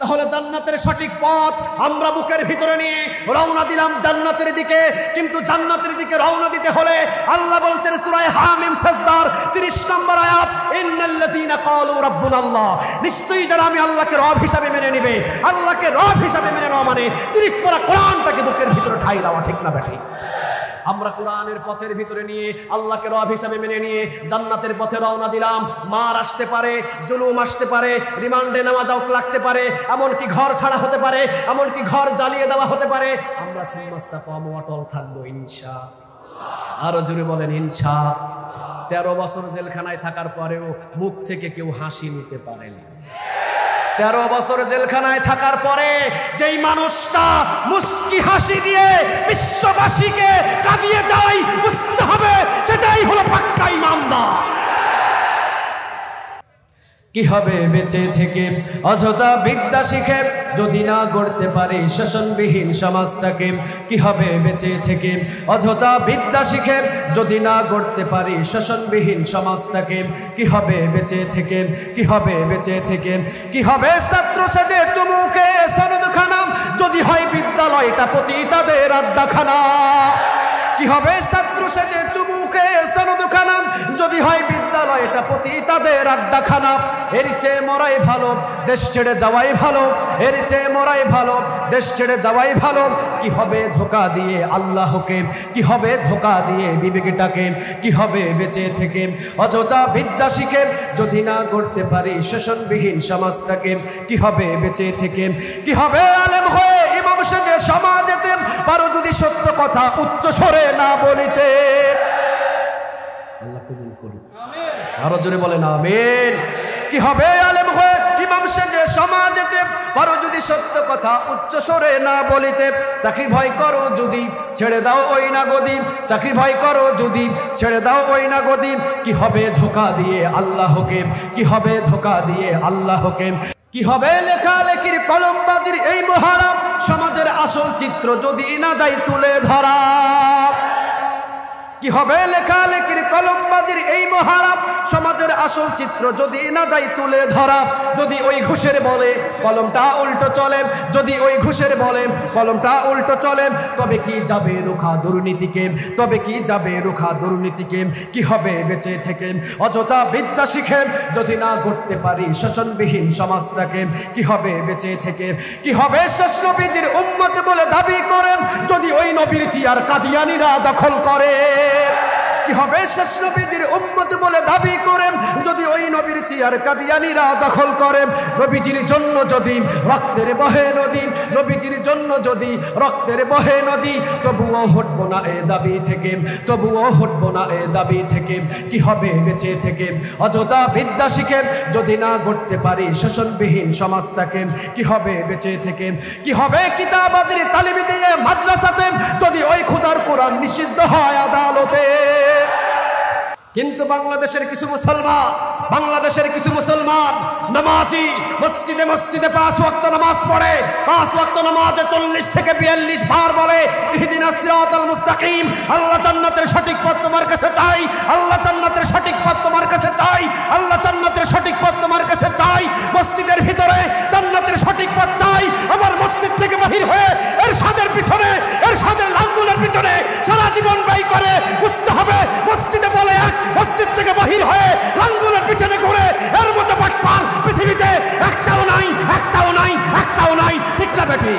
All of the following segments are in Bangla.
তাহলে জান্নাতের সঠিক পথ আমরা বুকের ভিতরে নিয়ে রওনা দিলাম জান্নাতের দিকে। কিন্তু জান্নাতের দিকে রওনা দিতে হলে আল্লাহ বলছেন সূরা হামিম সাজদার 30 নম্বর আয়াত, ইন্নাল্লাযীনা ক্বালু রাব্বুনাল্লাহ, নিশ্চয়ই যারা আমি আল্লাহকে রব হিসাবে মেনে নেবে, আল্লাহকে রব হিসাবে মেনে নেওয়া মানে 30 পারা কোরআনটাকে বুকের ভিতরে ঠাই দেওয়া, ঠিক না বেঠিক? আমরা কোরআনের পথের ভিতরে নিয়ে আল্লাহকে রব হিসাবে মেনে নিয়ে জান্নাতের পথে রওনা দিলাম। মার আসতে পারে, জুলুম আসতে পারে, রিমান্ডে নেওয়া যাওয়া লাগতে পারে, এমনকি ঘর ছাড়া হতে পারে, এমনকি ঘর জ্বালিয়ে দেওয়া হতে পারে। আমরা সুমাস্তাকাম অটল থাকবো ইনশাআল্লাহ। আরো জোরে বলেন ইনশাআল্লাহ। 13 বছর জেলখানায় থাকার পরেও মুখ থেকে কেউ হাসি নিতে পারেনি। 13 বছর জেলখানায় থাকার পরে যেই মানুষটা মুস্কি হাসি দিয়ে বিশ্ববাসীকে কাঁদিয়ে যায়, বুঝতে হবে সেটাই হলো পাক্কা ইমানদার। কি হবে বেঁচে থেকে অযথা বিদ্যা শিখে যদি না গড়তে পারি শোষণবিহীন সমাজটাকে? কি হবে বেঁচে থেকে অযথা বিদ্যা শিখে যদি না গড়তে পারি শোষণবিহীন সমাজটাকে? কি হবে বেঁচে থেকে, কি হবে বেঁচে থেকে? কি হবে ছাত্র সেজে তুমুকে সনদখানা যদি হয় বিদ্যালয়টা পতিতাদের আড্ডাখানা? কি হবে ছাত্র সেজে চুমুকে সনদখানা যদি হয় বিদ্যালয়টা পতিতাদের আড্ডাখানা? এর চেয়ে মরাই ভালো, দেশ ছেড়ে যাওয়াই ভালো, এর চেয়ে মরাই ভালো, দেশ ছেড়ে যাওয়াই ভালো। কি হবে ধোকা দিয়ে আল্লাহকে, কি হবে ধোকা দিয়ে বিবেকটাকে? কি হবে বেঁচে থেকে অযথা বিদ্যা শিখে যদি না গড়তে পারি শোষণবিহীন সমাজটাকে? কি হবে বেঁচে থেকে? কি হবে আলেম হয়ে ইমাম সেজে সমাজেতে পারো যদি সত্য কথা উচ্চ স্বরে না বলিতে? আল্লাহ কবুল করুন, আরো জোরে বলেন আমিন। কি হবে আলেম হয়ে ইমাম সেজে সমাজেতে পারো যদি সত্য কথা উচ্চ স্বরে না বলিতে? চাকরি ভয় করো যদি ছেড়ে দাও ওই না গদি, চাকরি ভয় করো যদি ছেড়ে দাও ওই না গদি। কি হবে ধোকা দিয়ে আল্লাহকে, কি হবে ধোকা দিয়ে আল্লাহকে? কি হবে লেখালেখির কলমবাজির এই মহারাম সমাজের আসল চিত্র যদি না যাই তুলে ধরা? কি হবে লেখালেখির কলমবাজির এই মহারাম সমাজের আসল চিত্র যদি না যাই তুলে ধরা? যদি ওই ঘুষের বলে কলমটা উল্টো চলে, যদি ওই ঘুষের বলে কলমটা উল্টো চলে, তবে কি যাবে রুখা দুর্নীতিকে, তবে কি যাবে রুখা দুর্নীতিকে? কি হবে বেঁচে থেকে অযথা বিদ্যা শিখে যদি না গড়তে পারি শোষণবিহীন সমাজটাকে? কি হবে বেঁচে থেকে? কি হবে শেষ নবীজির উম্মত বলে দাবি করেন যদি ওই নবীর চেয়ার কাদিয়ানীরা দখল করে? কি হবে শেষ নবীজির উম্মত বলে দাবি করেন যদি ওই নবীর চেয়ার কাদিয়ানীরা দখল করেন? নবীজির জন্য যদি রক্তের বহে নদী, নবীজির জন্য যদি রক্তের বহে নদী, তবুও হটবো না এ দাবি থেকে, তবুও হটবো না এ দাবি থেকে। কি হবে বেঁচে থেকে অযথা বিদ্যা শিখে যদি না গড়তে পারি শোষণবিহীন সমাজটাকে? কি হবে বেঁচে থেকে? কি হবে কিতাবাদের তালিম দিয়ে মাদ্রাসাতে যদি ওই খোদার কোরআন নিষিদ্ধ হয় আদালতে? কিন্তু বাংলাদেশের কিছু মুসলমান, বাংলাদেশের কিছু মুসলমান নামাজি মসজিদে মসজিদে 5 ওয়াক্ত নামাজ পড়ে, 5 ওয়াক্ত নামাজে 40 থেকে 42 বার বলে ইহদিনাস সিরাতাল মুস্তাকিম। আল্লাহ জান্নাতের সঠিক পথ তোমার কাছে চাই, আল্লাহ জান্নাতের সঠিক পথ তোমার কাছে চাই, আল্লাহ জান্নাতের সঠিক পথ তোমার কাছে চাই। মসজিদের ভিতরে জান্নাতের সঠিক পথ চাই, আবার মসজিদ থেকে বাহির হয়ে এরশাদের পিছনে, এরশাদের লাঙ্গুলের পিছনে সারা জীবন ব্যয় করে। বুঝতে হবে মসজিদে বলে এক, মসজিদ থেকে বাহির হয়ে লাঙ্গুলের পিছনে ঘুরে এর মতো বাটপার পৃথিবীতে একটাও নাই, একটাও নাই, একটাও নাই, ঠিক না বেঠি?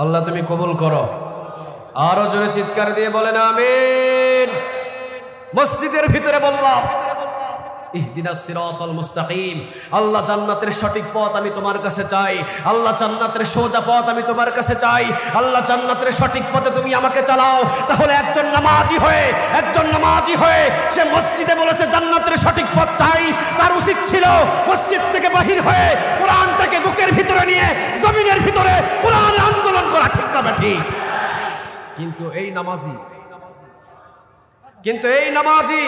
আল্লাহ তুমি কবুল করো। আরো জোরে চিৎকার দিয়ে বলেন আমিন। মসজিদের ভিতরে বললাম ইহদিনাস সিরাতাল মুস্তাকিম, আল্লাহ জান্নাতের সঠিক পথ আমি তোমার কাছে চাই, আল্লাহ জান্নাতের সোজা পথ আমি তোমার কাছে চাই, আল্লাহ জান্নাতের সঠিক পথে তুমি আমাকে চালাও। তাহলে একজন নামাজি হয়ে, একজন নামাজি হয়ে সে মসজিদে বলেছে জান্নাতের সঠিক পথ চাই, তার উচিত ছিল মসজিদ থেকে বাহির হয়ে কোরআনটাকে বুকের ভিতরে নিয়ে জমিনের ভিতরে কোরআন আন্দোলন করা, ঠিক না ঠিক? কিন্তু এই নামাজি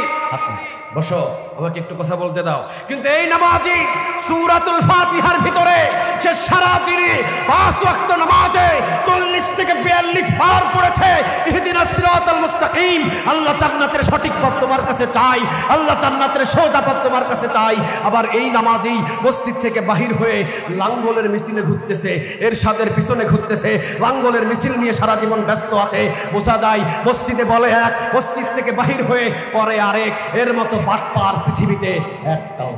বসো, আমাকে একটু কথা বলতে দাও। কিন্তু এই নামাজি সূরাতুল ফাতিহার ভিতরে সে সারা দিনে 5 ওয়াক্ত নামাজে 40 থেকে 42 বার পড়েছে ইহদিনাস সিরাতাল মুস্তাকিম। আল্লাহ জান্নাতের সঠিক পথ তোমার কাছে চাই, আল্লাহ জান্নাতের সোজা পথ তোমার কাছে চাই। আবার এই নামাজি মসজিদ থেকে বাহির হয়ে লাঙ্গলের মিছিলে ঘুরতেছে, এরশাদের পিছনে ঘুরতেছে, লাঙ্গলের মিছিল নিয়ে সারা জীবন ব্যস্ত আছে। বোঝা যায় মসজিদে বলে এক, মসজিদ থেকে বাহির হয়ে করে আরেক। এর মতো বাটপার পৃথিবীতে একটাও।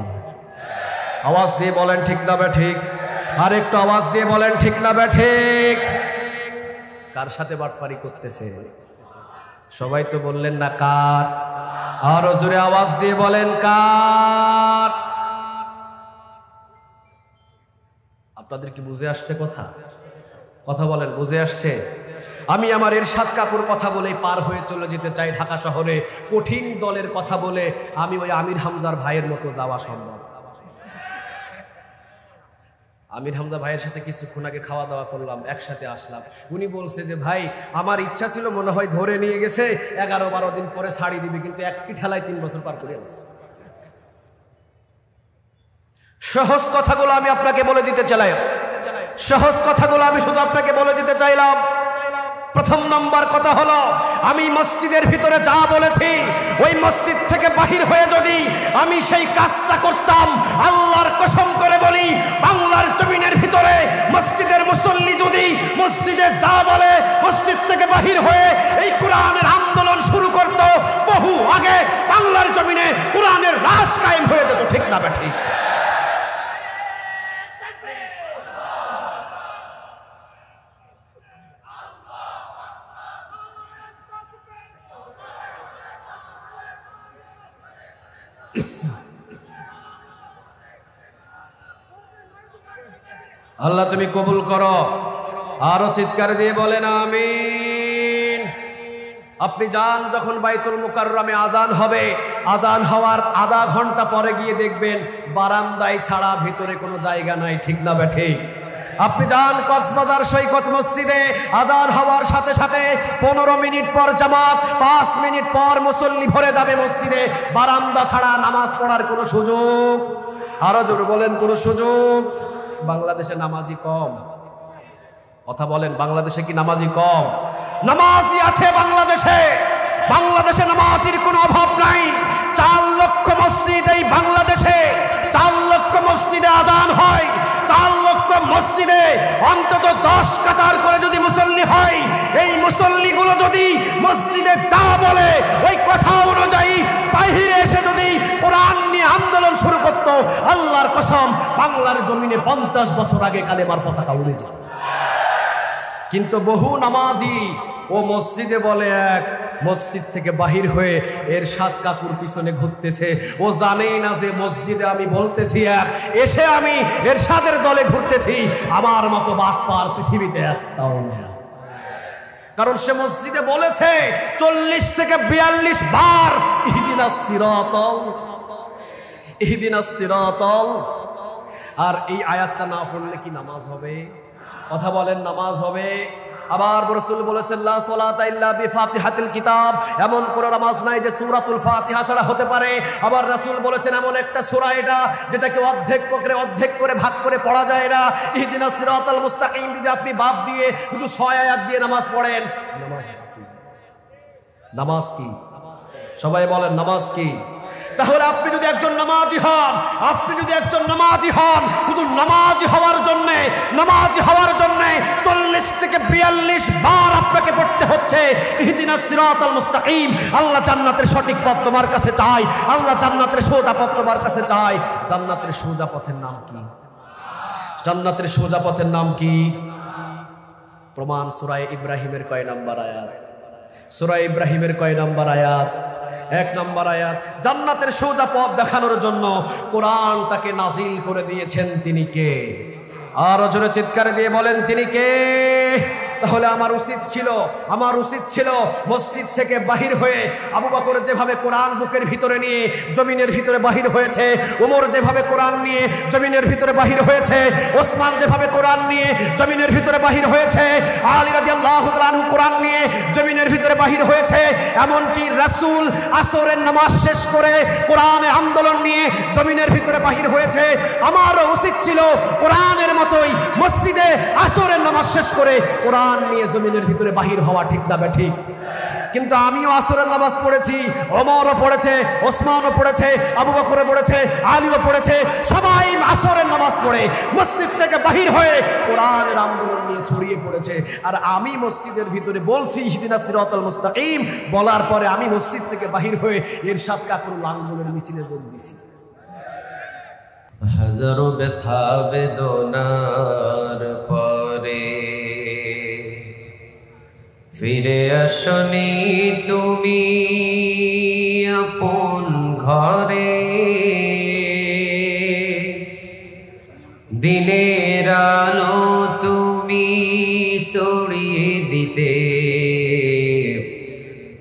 আওয়াজ দিয়ে বলেন ঠিক না ঠিক? আর একটু আওয়াজ দিয়ে বলেন ঠিক না ঠিক? কার সাথে বাটপারি করতেছে? সবাই তো বললেন না কার? আরো জোরে আওয়াজ দিয়ে বলেন কার? আপনাদের কি বুঝে আসছে কথা? কথা বলেন, বুঝে আসছে? আমি আমার এরশাদ কাকুর কথা বলেই পার হয়ে চলে যেতে চাই ঢাকা শহরে। কঠিন দলের কথা বলে আমি ওই আমির হামজার ভাইয়ের মতো যাওয়া সম্ভব। আমির হামজা ভাইয়ের সাথে কিছুক্ষণ আগে খাওয়া দাওয়া করলাম, একসাথে আসলাম। উনি বলছে যে ভাই আমার ইচ্ছা ছিল, মনে হয় ধরে নিয়ে গেছে 11-12 দিন পরে ছাড়ি দিবে, কিন্তু একটি ঠেলায় 3 বছর পার করে গেছে। সহজ কথাগুলো আমি আপনাকে বলে দিতে চাইলাম, সহজ কথাগুলো আমি শুধু আপনাকে বলে দিতে চাইলাম। প্রথম নম্বর কথা হলো, আমি মসজিদের ভিতরে যা বলেছি ওই মসজিদ থেকে বাহির হয়ে যদি আমি সেই কাজটা করতাম, আল্লাহর কসম করে বলি বাংলার জমিনের ভিতরে মসজিদের মুসল্লি যদি মসজিদে যা বলে মসজিদ থেকে বাহির হয়ে এই কোরআনের আন্দোলন শুরু করত, বহু আগে বাংলার জমিনে কোরআনের রাজ কায়েম হয়ে যেত। ঠিক না ঠিক? আল্লাহ তুমি কবুল করো। আরো চিৎকার দিয়ে বলেন আমিন। আপনি যান যখন বাইতুল মুকাররমে আজান হবে, আজান হওয়ার আধা ঘন্টা পরে গিয়ে দেখবেন বারান্দায় ছাড়া ভিতরে কোনো জায়গা নাই। ঠিক না ঠিক? আপনি যান কক্সবাজার সৈকত মসজিদে, আজান হওয়ার সাথে সাথে 15 মিনিট পর জামাত, 5 মিনিট পর মুসল্লি ভরে যাবে মসজিদে। বারান্দা ছাড়া নামাজ পড়ার কোনো সুযোগ, আরো জোরে বলেন, কোনো সুযোগ। বাংলাদেশে নামাজি কম। কথা বলেন, বাংলাদেশে কি নামাজি কম? নামাজি আছে বাংলাদেশে। বাংলাদেশে নামাজির কোনো অভাব নাই। 4 লক্ষ মসজিদ এই বাংলাদেশে, 4 লক্ষ মসজিদে আজান হয়। 4 লক্ষ মসজিদে অন্তত 10 কাতার করে যদি মুসল্লি হয়, এই মুসল্লিগুলো যদি মসজিদে যা বলে ওই কথা অনুযায়ী বাহিরে এসে যদি কোরআন নিয়ে আন্দোলন শুরু করত, আল্লাহর কসম বাংলার জমিনে 50 বছর আগে কালেমার পতাকা উড়ে যেত। কিন্তু বহু নামাজি ও মসজিদে বলে এক, মসজিদ থেকে বাহির হয়ে এরশাদ কাকুর পিছনে ঘুরতেছে। ও জানেই না যে মসজিদে আমি বলতেছি এক, এসে আমি এরশাদের দলে ঘুরতেছি। আমার মতো বাটপার পৃথিবীতে একটাও নেই। কারণ সে মসজিদে বলেছে 40 থেকে 42 বার ইহদিনাস সিরাতাল, ইহদিনাস সিরাতাল। আর এই আয়াতটা না পড়লে কি নামাজ হবে? কথা বলেন, নামাজ হবে? আবার রাসূল বলেছেন লা সালাতা ইল্লা বিফাতিহাতিল কিতাব, এমন কোন নামাজ নাই যে সূরাতুল ফাতিহা ছাড়া হতে পারে। আবার রাসূল বলেছেন এমন একটা সূরা এটা যেটাকে অর্ধেক করে ভাগ করে পড়া যায় না। ইহদিনাস সিরাতাল মুস্তাকিম যদি আপনি বাদ দিয়ে শুধু 6 আয়াত দিয়ে নামাজ পড়েন, নামাজ কি? সবাই বলেন নামাজ কি? তাহলে আপনি যদি একজন নামাজি হন, আপনি যদি একজন নামাজি হন, শুধু নামাজি হওয়ার জন্য 40 থেকে 42 বার আপনাকে পড়তে হচ্ছে ইহদিনাস সিরাতাল মুস্তাকিম। আল্লাহ জান্নাতের সঠিক পথ তোমার কাছে চাই, আল্লাহ জান্নাতের সোজা পথ তোমার কাছে চাই। জান্নাতের সোজা পথের নাম কি? জান্নাতের সোজা পথের নাম কি? প্রমাণ সূরা ইব্রাহিমের কয় নাম্বার আয়াত? সূরা ইব্রাহিমের কয় নাম্বার আয়াত? 1 নম্বর আয়াত। জান্নাতের সোজা পথ দেখানোর জন্য কোরআনটাকে নাজিল করে দিয়েছেন তিনি কে? আর জোরে চিৎকার দিয়ে বলেন তিনি কে? তাহলে আমার উচিত ছিল মসজিদ থেকে বাহির হয়ে আবু বকর যেভাবে কোরআন বুকের ভিতরে নিয়ে জমিনের ভিতরে বাহির হয়েছে, ওমর যেভাবে কোরআন নিয়ে জমিনের ভিতরে বাহির হয়েছে, ওসমান যেভাবে কোরআন নিয়ে জমিনের ভিতরে বাহির হয়েছে, আলী রাদিয়াল্লাহু তাআলা আনহু কোরআন নিয়ে জমিনের ভিতরে বাহির হয়েছে, এমনকি রাসূল আসরের নামাজ শেষ করে কোরআনের আন্দোলন নিয়ে জমিনের ভিতরে বাহির হয়েছে। আমারও উচিত ছিল কোরআনের মতোই মসজিদে আসরের নামাজ শেষ করে কোরআন নিয়ে জমিনের ভিতরে বাহির হওয়া, ঠিক না ঠিক? কিন্তু আমিও আসরের নামাজ পড়েছি, ওমরও পড়েছে, ওসমানও পড়েছে, আবু বকরও পড়েছে, আলীও পড়েছে, সবাই আসরের নামাজ পড়ে মসজিদ থেকে বাহির হয়ে কোরআনের আন্দোলন নিয়ে ছড়িয়ে পড়েছে। আর আমি মসজিদের ভিতরে বলছি ইহদিনাস সিরাতাল মুস্তাকিম, বলার পরে আমি মসজিদ থেকে বাহির হয়ে এরশাদ কাকুর আন্দোলনের মিছিলে যোগ দিছি। হাজারো ব্যথা বেদনার পরে ফিরে আসনি তুমি আপন ঘরে, দিনের আলো তুমি ছড়িয়ে দিতে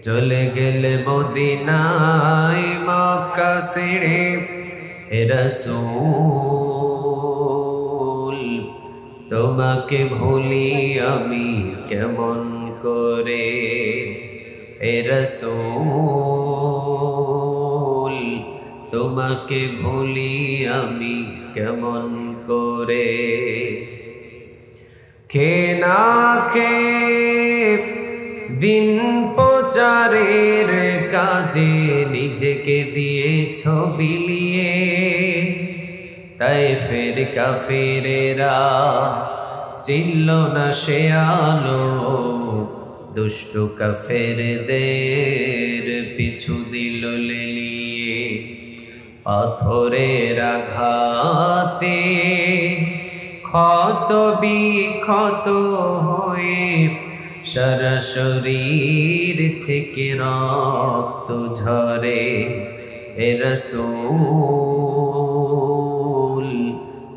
চলে গেলে মদিনায় মক্কা ছেড়ে। হে রাসূল তোমাকে ভুলি আমি কেমন করে, হে রাসূল তোমাকে ভুলি আমি কেমন করে। খে না খে দিন প্রচারের কাজে নিজেকে দিয়েছ বিলিয়ে, তায়েফের কাফেরেরা চিনল না সে আলো, দুষ্ট কাফেরদের পিছু দিল লেলিয়ে। পাথরের আঘাতে ক্ষত বিক্ষত হয়ে সারা শরীর থেকে রক্ত ঝরে। হে রাসূল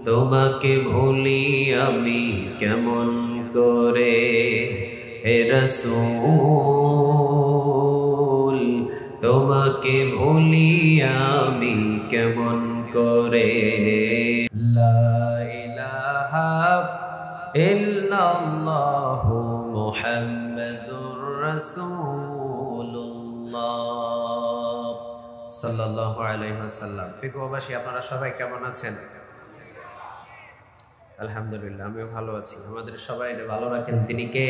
তোমাকে ভুলি আমি কেমন করে, হে রাসূল তোমাকে ভুলি আমি কেমন করে। লা ইলাহা ইল্লাল্লাহু মুহাম্মাদুর রাসূলুল্লাহ সাল্লাল্লাহু আলাইহি ওয়াসাল্লাম। প্রিয়বাসী, আপনারা সবাই কেমন আছেন? আলহামদুলিল্লাহ, আমিও ভালো আছি। আমাদের সবাইকে ভালো রাখেন তিনি কে?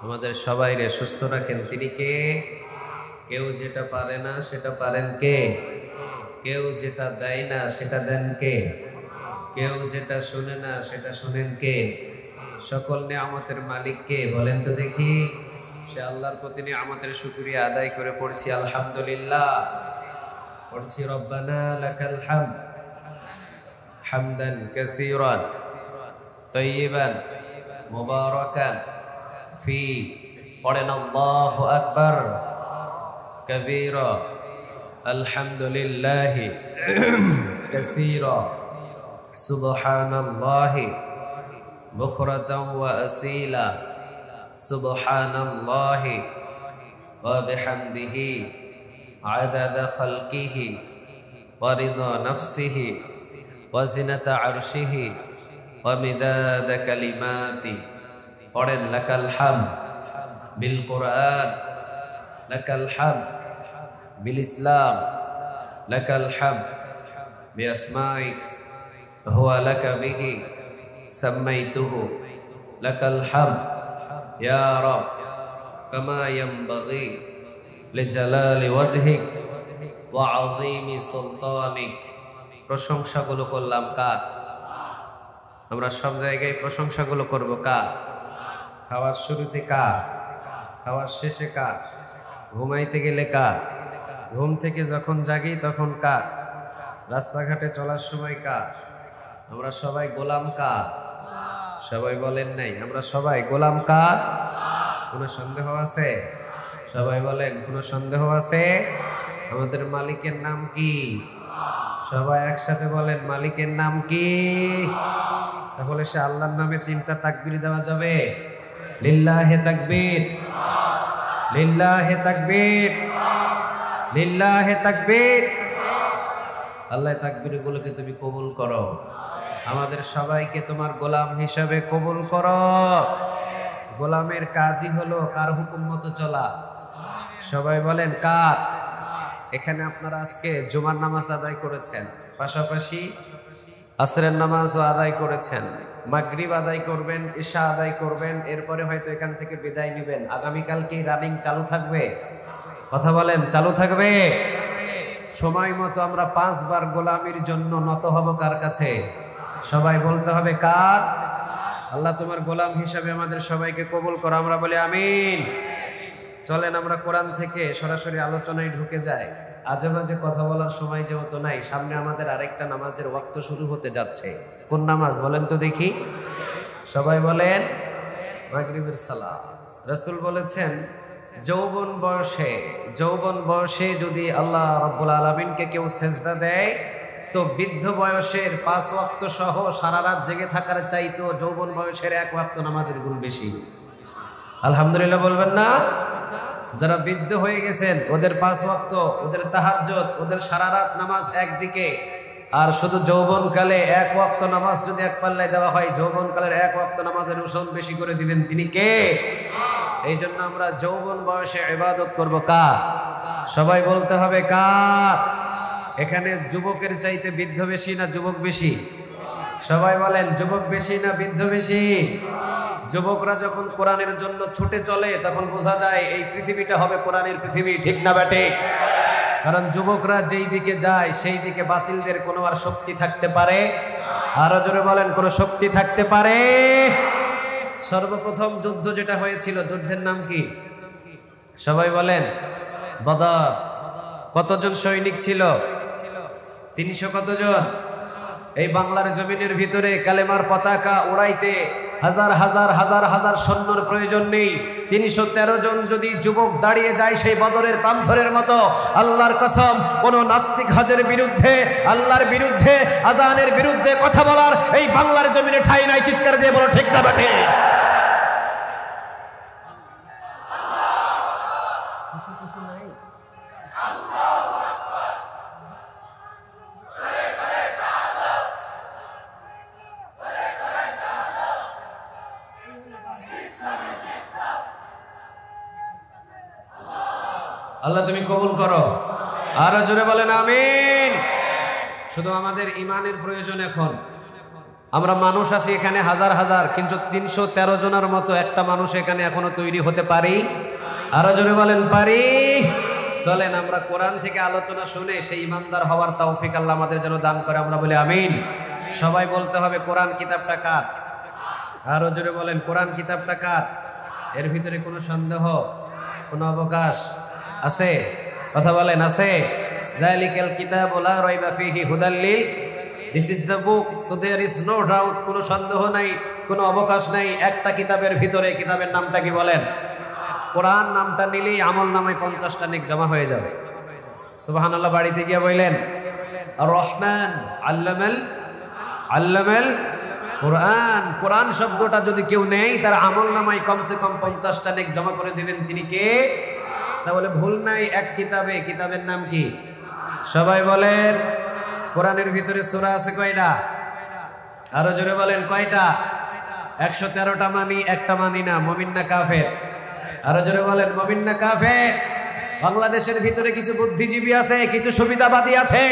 আমাদের সবাইকে সুস্থ রাখেন তিনি কে? কেউ যেটা পারে না সেটা পারেন কে? কেউ যেটা দেয় না সেটা দেন কে? কেউ যেটা শুনে না সেটা শুনেন কে? সকল নিয়ামতের মালিক কে বলেন তো দেখি? সে আল্লাহর প্রতি নিয়ামতের শুকরিয়া আদায় করে পড়ছি আলহামদুলিল্লাহ, পড়ছি রব্বানা লাকাল হামদ হামদান কাসীরান তাইয়িবান মুবারাকান ফি। পড়েন আল্লাহু আকবার কাবীরা আলহামদুলিল্লাহি কাসীরা সুবহানাল্লাহি বুকরাতাও ওয়া আসীলা সুবহানাল্লাহি ওয়া বিহামদিহি আদাদা খালকিহি ওয়া রিদা নাফসিহি ওয়া জিনাতা আরশিহি ওয়া মিদাদা কালিমাতি। পড়েন লাকাল হামদ বিল কুরআন, লাকাল হামদ বিল ইসলাম, লাকাল হামদ বিআসমাইক হুয়া লাকা বিহি সাম্মাইতুহু, লাকাল হামদ ইয়া রাব কামা ইয়ানবাগি লিজালালি ওয়াজহিক ওয়া আযীমি সুলতানিক। প্রশংসাগুলো করলাম কার? আমরা সব জায়গায় প্রশংসাগুলো করব কার? খাওয়ার শুরুতে কার? খাওয়ার শেষে কার? ঘুমাইতে গেলে কার? ঘুম থেকে যখন জাগি তখন কার? রাস্তাঘাটে চলার সময় কার? আমরা সবাই গোলাম কার? সবাই বলেন নাই আমরা সবাই গোলাম কার? কোনো সন্দেহ আছে? সবাই বলেন, কোনো সন্দেহ আছে? আমাদের মালিকের নাম কি? সবাই একসাথে বলেন, মালিকের নাম কি? তাহলে সে আল্লাহর নামে 3টা তাকবীর দেওয়া যাবে? লিল্লাহে তাকবীর, লিল্লাহে তাকবীর, লিল্লাহে তাকবীর। আল্লাহ তাকবীরগুলোকে তুমি কবুল করো, আমাদের সবাইকে তোমার গোলাম হিসাবে কবুল করো। গোলামের কাজই হলো কার হুকুম মতো চলা। সবাই বলেন কার? এখানে আপনারা আজকে জুমার নামাজ আদায় করেছেন, পাশাপাশি আসরের নামাজও আদায় করেছেন, মাগরিব আদায় করবেন, ইশা আদায় করবেন, এরপরে হয়তো এখান থেকে বিদায় নেবেন। আগামীকাল কি রানিং চালু থাকবে? কথা বলেন, চালু থাকবে? সময় মতো আমরা 5 বার গোলামির জন্য নত হব কার কাছে? সবাই বলতে হবে কার? আল্লাহ তোমার গোলাম হিসাবে আমাদের সবাইকে কবুল করো, আমরা বলি আমিন। চলেন আমরা কোরআন থেকে সরাসরি আলোচনায় ঢুকে যাই। আজে বাজে কথা বলার সময় যেহেতু নাই, সামনে আমাদের আরেকটা নামাজের ওয়াক্ত শুরু হতে যাচ্ছে। কোন নামাজ বলেন তো দেখি? সবাই বলেন মাগরিবের সালাত। রাসূল বলেছেন যৌবন বয়সে যদি আল্লাহ রাব্বুল আলামিনকে কেউ সেজদা দেয়, তো বৃদ্ধ বয়সের 5 ওয়াক্ত সহ সারা রাত জেগে থাকার চাইতো যৌবন বয়সের 1 ওয়াক্ত নামাজের গুণ বেশি। আলহামদুলিল্লাহ বলবেন না? যারা বৃদ্ধ হয়ে গেছেন ওদের 5 ওয়াক্ত, ওদের তাহাজ্জুদ, ওদের সারা রাত নামাজ একদিকে, আর শুধু যৌবনকালে 1 ওয়াক্ত নামাজ যদি এক পাল্লায় দেওয়া হয়, যৌবনকালের 1 ওয়াক্ত নামাজের ওজন বেশি করে দিবেন তিনি কে? এই জন্য আমরা যৌবন বয়সে ইবাদত করব কার? সবাই বলতে হবে কার? এখানে যুবকের চাইতে বৃদ্ধ বেশি না যুবক বেশি? সবাই বলেন যুবক বেশি না বৃদ্ধ বেশি? যুবকরা যখন কোরআনের জন্য ছুটে চলে তখন বোঝা যায় এই পৃথিবীটা হবে কোরআনের পৃথিবী, ঠিক না ব্যাটে? কারণ যুবকরা যেই দিকে যায় সেই দিকে বাতিলদের কোনো আর শক্তি থাকতে পারে? আরো জোরে বলেন, কোনো শক্তি থাকতে পারে? সর্বপ্রথম যুদ্ধ যেটা হয়েছিল, যুদ্ধের নাম কি? সবাই বলেন বদর। কতজন সৈনিক ছিল? 300 কতজন? এই বাংলার জমিনের ভিতরে কালেমার পতাকা উড়াইতে হাজার হাজার হাজার হাজার সৈন্যর প্রয়োজন নেই। 313 জন যদি যুবক দাঁড়িয়ে যায় সেই বদরের প্রান্তরের মতো, আল্লাহর কসম কোন নাস্তিক হজের বিরুদ্ধে, আল্লাহর বিরুদ্ধে, আজানের বিরুদ্ধে কথা বলার এই বাংলার জমিনে ঠাঁই নাই। চিৎকার দিয়ে বলো ঠিক না বেঠে? আল্লাহ তুমি কবুল করো, আরো জোরে বলেন আমিন। শুধু আমাদের ইমানের প্রয়োজন। এখন আমরা মানুষ আছি এখানে হাজার হাজার, কিন্তু 313 জনের মতো একটা মানুষ এখানে এখনো তৈরি হতে পারি? আরো জোরে বলেন পারি? চলেন আমরা কোরআন থেকে আলোচনা শুনে সেই ইমানদার হওয়ার তৌফিক আল্লাহ আমাদের জন্য দান করে, আমরা বলি আমিন। সবাই বলতে হবে কোরআন কিতাবটা কার? আরো জোরে বলেন কোরআন কিতাবটা কার? এর ভিতরে কোনো সন্দেহ, কোনো অবকাশ আছে? কথা বলেন আছে? যালিকাল কিতাবু লা রাইবা ফীহি হুদাল লিল, this is the book, so there is no doubt. কোনো সন্দেহ নাই, কোনো অবকাশ নাই। একটা কিতাবের ভিতরে, কিতাবের নামটা কি বলেন? কোরআন নামটা নিলেই আমল নামায় 50টা নেক জমা হয়ে যাবে। সুবহানাল্লাহ। বাড়িতে গিয়ে বললেন আর রহমান আল্লামাল কোরআন। কোরআন শব্দটা যদি কেউ নেই তার আমল নামায় কমসে কম 50টা নেক জমা করে দিবেন তিনি কে? তাহলে ভুল নাই। এক কিতাবে, কিতাবের নাম কি? সবাই বলেন। কোরআনের ভিতরে সূরা আছে কয়টা? আরো জোরে বলেন কয়টা? 113টা মানি, একটা মানি না। মুমিন না কাফের? আরো জোরে বলেন মুমিন না কাফের? বাংলাদেশের ভিতরে কিছু বুদ্ধিজীবী আছে, কিছু সুবিধাবাদী আছে,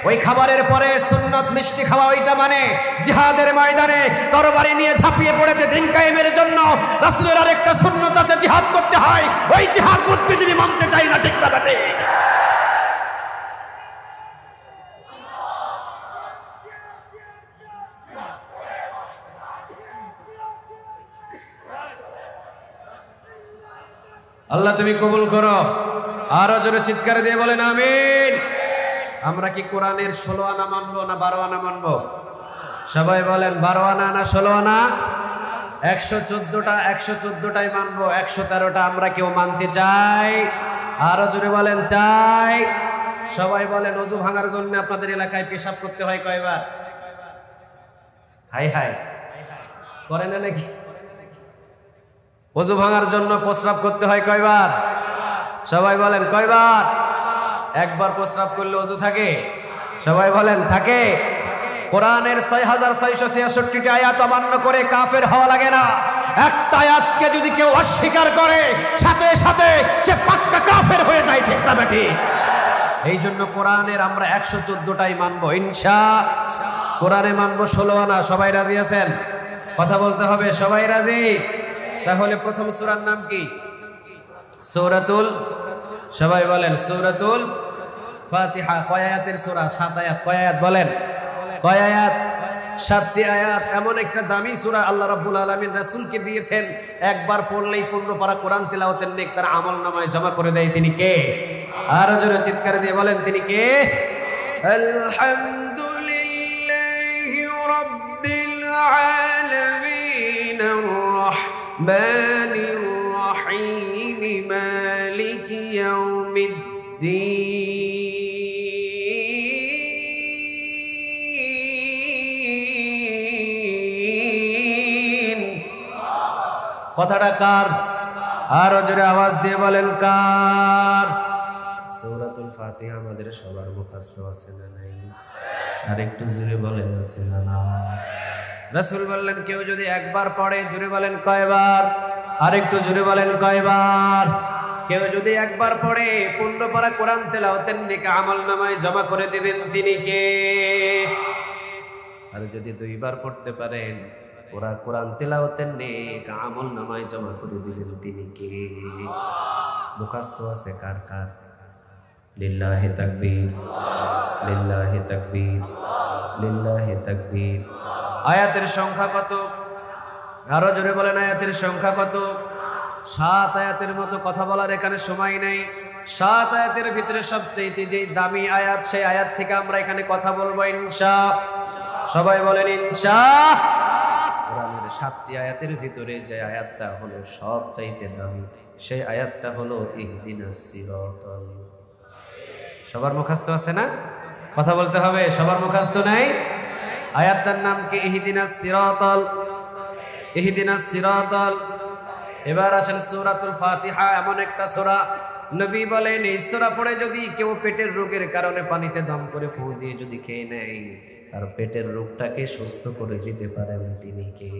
ওই খাবারের পরে সুন্নত মিষ্টি খাওয়া ওইটা মানে জিহাদের ময়দানে তরবারি নিয়ে ঝাঁপিয়ে পড়েছে দিন কায়েমের জন্য। রাসূলের আরেকটা সুন্নত আছে, জিহাদ করতে হয়। ওই জিহাদ বুদ্ধিজীবী মানতে চাই না, ঠিক না বেটে? আল্লাহ তুমি কবুল করো, আরো জোরে চিৎকার দিয়ে বলেন আমিন। আমরা কি কোরআনের 16 আনা মানবো না 12 আনা মানবো? সবাই বলেন 12 আনা না 16 আনা? 114টাই মানবো, 113টা আমরা কেউ মানতে চাই? আরো জোরে বলেন চাই। সবাই বলেন ওযু ভাঙার জন্য আপনাদের এলাকায় পেশাব করতে হয় কয়বার? হাই হাই করে না নাকি? ওযু ভাঙার জন্য প্রস্রাব করতে হয় কয়বার? সবাই বলেন কয়বার? একবার প্রস্রাব করলে ওযু থাকে? সবাই বলেন থাকে। কোরআনের ৬৬৬৬টি আয়াত অমান্য করে কাফের হওয়া লাগে না। একটা আয়াতকে যদি কেউ অস্বীকার করে সাথে সাথে সে পাক্কা কাফের হয়ে যায়, ঠিক না বেঠিক? এই জন্য কোরআনের আমরা ১১৪টাই মানবো ইনশাআল্লাহ। কোরআনে মানবো ১৬ আনা। সবাই রাজি আছেন? কথা বলতে হবে, সবাই রাজি? তাহলে প্রথম সূরার নাম কি? সূরাতুল, সবাই বলেন সূরাতুল ফাতিহা। কয় আয়াতের সূরা? ৭ আয়াত। কয় আয়াত বলেন? কয় আয়াত? ৭টি আয়াত। এমন একটা দামি সূরা আল্লাহ রাব্বুল আলামিন রাসূলকে দিয়েছেন, একবার পড়লেই ১৫ পারা কোরআন তিলাওয়াতের নেক তার আমলনামায় জমা করে দেয়। তিনি কে? আরো জোরে চিৎকার দিয়ে বলেন তিনি কে? আলহামদুলিল্লাহি রাব্বিল আলামিন আর-রাহমানির রাহিম মালিকি ইয়াউমিদ্দিন। কথাটা কার? আরো জোরে আওয়াজ দিয়ে বলেন কার? সূরাতুল ফাতিহা আমাদের সবার মুখস্থ আছে না নাই? আর একটু জোরে বলেন আছে না না? রাসূল বললেন কেউ যদি একবার পড়ে, জোরে বলেন কয়বার? আর একটু জোরে বলেন কয়বার? কেউ যদি একবার পড়ে ১৫ পারা কোরআন তেলাওয়াতের নেক আমলনামায় জমা করে দিবেন তিনি কে? আর যদি দুইবার পড়তে পারেন ওরা কোরআন তেলাওয়াতের নেক আমলনামায় জমা করে দিবেন তিনি কে? মুখস্থ আছে কার কার? লিল্লাহি তাকবীর, লিল্লাহি তাকবীর, লিল্লাহি তাকবীর। আয়াতের সংখ্যা কত? আরো জোরে বলেন আয়াতের সংখ্যা কত? ৭ আয়াতের মতো কথা বলার এখানে সময় নেই। ৭ আয়াতের ভিতরে সবচেয়ে যে দামি আয়াত, সেই আয়াত থেকে আমরা এখানে কথা বলবো ইনশাআল্লাহ। সবাই বলেন ইনশাআল্লাহ। কোরআনের ৭টি আয়াতের ভিতরে যে আয়াতটা হলো সবচাইতে দামি, সেই আয়াতটা হলো ইহদিনাস সিরাতাল। সবার মুখস্থ আছে না? কথা বলতে হবে, সবার মুখস্থ নাই? আয়াতটার নাম কি? ইহদিনাস সিরাতাল, ইহদিনাস সিরাতাল। এবার আসেন সূরাতুল ফাতিহা এমন একটা সূরা, নবী বলেন এই সূরা পড়ে যদি কেউ পেটের রোগের কারণে পানিতে দম করে ফু দিয়ে যদি খেয়ে নেয়, তার পেটের রোগটাকে সুস্থ করে দিতে পারেন তিনি কে?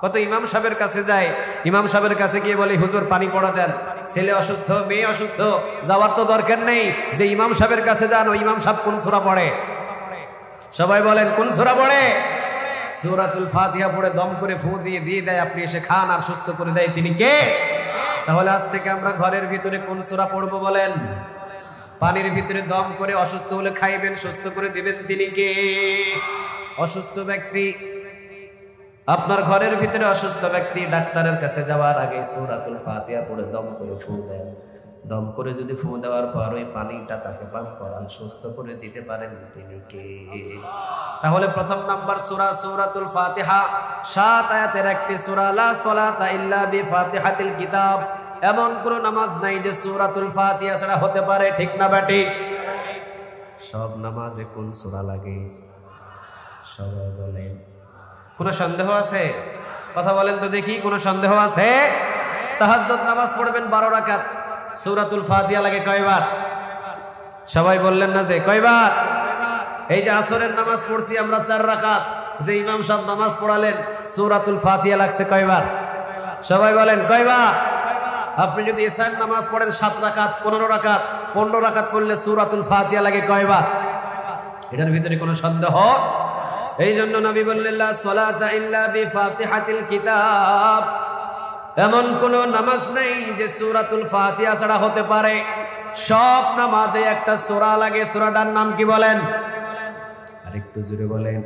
কত ইমাম সাহেবের কাছে যায়, ইমাম সাহেবের কাছে গিয়ে বলে হুজুর পানি পড়া দেন, ছেলে অসুস্থ, মেয়ে অসুস্থ, যাওয়ার তো দরকার নেই, যে ইমাম সাহেবের কাছে যান ওই ইমাম সাহেব কোন সূরা পড়ে? সবাই বলেন কোন সূরা পড়ে? সূরাতুল ফাতিহা পড়ে দম করে ফু দিয়ে দিয়ে দেয়, আপনি এসে খান আর সুস্থ করে দেয় তিনি কে? তাহলে আজ থেকে আমরা ঘরের ভিতরে কোন সূরা পড়বো বলেন? পানির ভিতরে দম করে অসুস্থ হলে খাইবেন, সুস্থ করে দিবেন তিনি কে? অসুস্থ ব্যক্তি, আপনার ঘরের ভিতরে অসুস্থ ব্যক্তি ডাক্তারের কাছে যাওয়ার আগে সূরাতুল ফাতিহা পড়ে দম করে ফু দেন, দম করে যদি ফু দেওয়ার পর ওই পানিটা তাকে পান করান, সুস্থ করে দিতে পারেন তিনি কে? তাহলে প্রথম নাম্বার সূরা সূরাতুল ফাতিহা, ৭ আয়াতের একটি সূরা। লা সালাতা ইল্লা বিফাতিহাতিল কিতাব। এমন কোন নামাজ নাই যে সূরাতুল ফাতিহা ছাড়া হতে পারে, ঠিক না ব্যাটি? সব নামাজে কোন সূরা লাগে? সবাই বলেন। কোন সন্দেহ আছে? কথা বলেন তো দেখি, কোন সন্দেহ আছে? তাহাজ্জুদ নামাজ পড়বেন ১২ রাকাত, সূরাতুল ফাতিহা লাগে কয়বার? সবাই বললেন না যে কয়বার? এই যে আসরের নামাজ পড়ছি আমরা ৪ রাকাত, যে ইমাম সাহেব নামাজ পড়ালেন সূরাতুল ফাতিহা লাগছে কয়বার? সবাই বলেন কয়বার? আপনি যদি ইশার নামাজ পড়েন ৭ রাকাত, ১৫ রাকাত, ১৫ রাকাত পড়লে সূরাতুল ফাতিহা লাগে কয়বার? এটার ভিতরে কোনো সন্দেহ? এই জন্য নবী বললেন লা সালাতা ইল্লা বিফাতিহাতিল কিতাব। এমন কোন নামাজ নেই যে সূরাতুল ফাতিহা ছাড়া হতে পারে। সব নামাজে একটা সূরা লাগে। সূরাটার নাম কি বলেন? আরেকটু জোরে বলেন।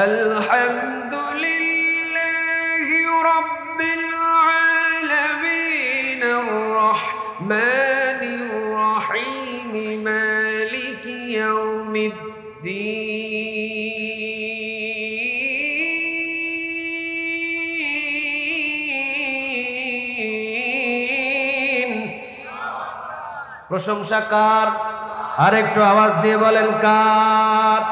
আলহামদুলিল্লাহি রাব্বিল আলামিন আর-রাহমানির রাহিম মালিকি ইয়াউমিদ্দিন। প্রশংসা কার? আরেকটু আওয়াজ দিয়ে বলেন কার?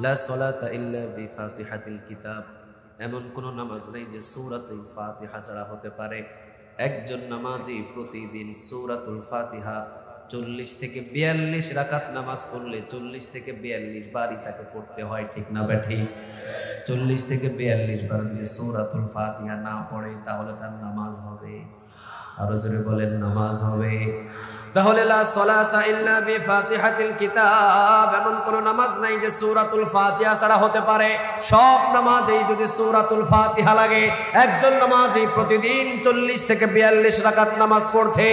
লা সালাতা ইল্লা বিফাতিহাতিল কিতাব। এমন কোন নামাজ নেই যে সূরাতুল ফাতিহা ছাড়া হতে পারে। একজন নামাজি প্রতিদিন সূরাতুল ফাতিহা 40 থেকে 42 রাকাত নামাজ পড়লে 40 থেকে 42 বারই তাকে পড়তে হয়, ঠিক না বেঠিক? 40 থেকে 42 বার যদি সূরাতুল ফাতিহা না পড়ে তাহলে তার নামাজ হবে। আরো জোরে বলেন, নামাজ হবে। তাহলে লা সালাতা ইল্লা বিফাতিহাতিল কিতাব, এমন কোন নামাজ নাই যে সূরাতুল ফাতিহা ছাড়া হতে পারে। সব নামাজেই যদি সূরাতুল ফাতিহা লাগে, একজন নামাজি প্রতিদিন 40 থেকে 42 রাকাত নামাজ পড়ছে,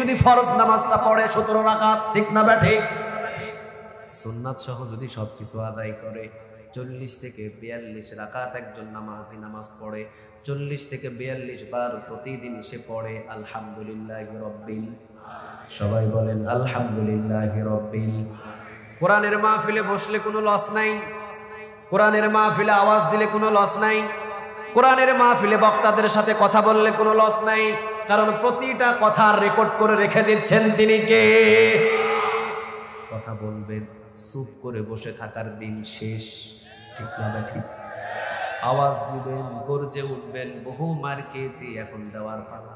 যদি ফরজ নামাজটা পড়ে 17 রাকাত, ঠিক না বেঠিক? সুন্নাত সহ যদি সবকিছু আদায় করে 40 থেকে 42 রাকাত একজন নামাজি নামাজ পড়ে, 40 থেকে 42 বার প্রতিদিন সে পড়ে আলহামদুলিল্লাহি রাব্বিল, সবাই বলেন আলহামদুলিল্লাহি রাব্বিল। কোরআনের মাহফিলে বসলে কোনো লস নাই, কোরআনের মাহফিলে আওয়াজ দিলে কোনো লস নাই, কোরআনের মাহফিলে বক্তাদের সাথে কথা বললে কোনো লস নাই, কারণ প্রতিটা কথা রেকর্ড করে রেখে দিচ্ছেন তিনি কে? কথা বলবেন, চুপ করে বসে থাকার দিন শেষ, ঠিক না ঠিক? আওয়াজ দিবেন, গর্জে উঠবেন, বহু মার খেয়েছি এখন দেওয়ার পালা,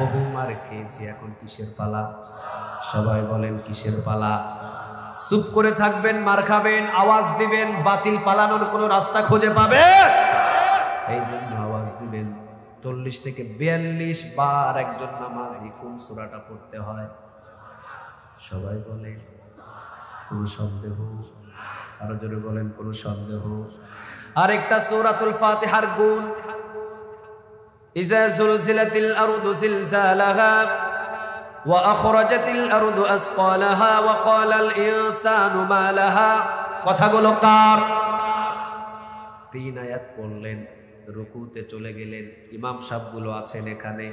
বহু মার খেয়েছি এখন কিসের পালা? সবাই বলেন কিসের পালা? চুপ করে থাকবেন, মার খাবেন, আওয়াজ দিবেন, বাতিল পালানোর কোনো রাস্তা খুঁজে পাবে? এই জন্য আওয়াজ দিবেন। 40 থেকে 42 বার একজন নামাজি কোন সূরাটা পড়তে হয়? সবাই বলেন, কোন সন্দেহ? আরো জোরে বলেন, কোন সন্দেহ? আরেকটা সূরাতুল ফাতিহার গুণ, ইজা জুলজিলাতিল আরদু জিলজালাহা ওয়া আখরাজাতিল আরদু আসকালাহা ওয়া ক্বালাল ইনসানু মা লাহা। কথাগুলো কার? 3 আয়াত পড়লেন, রুকুতে চলে গেলেন, ইমাম সাহেবগুলো আছেন এখানে,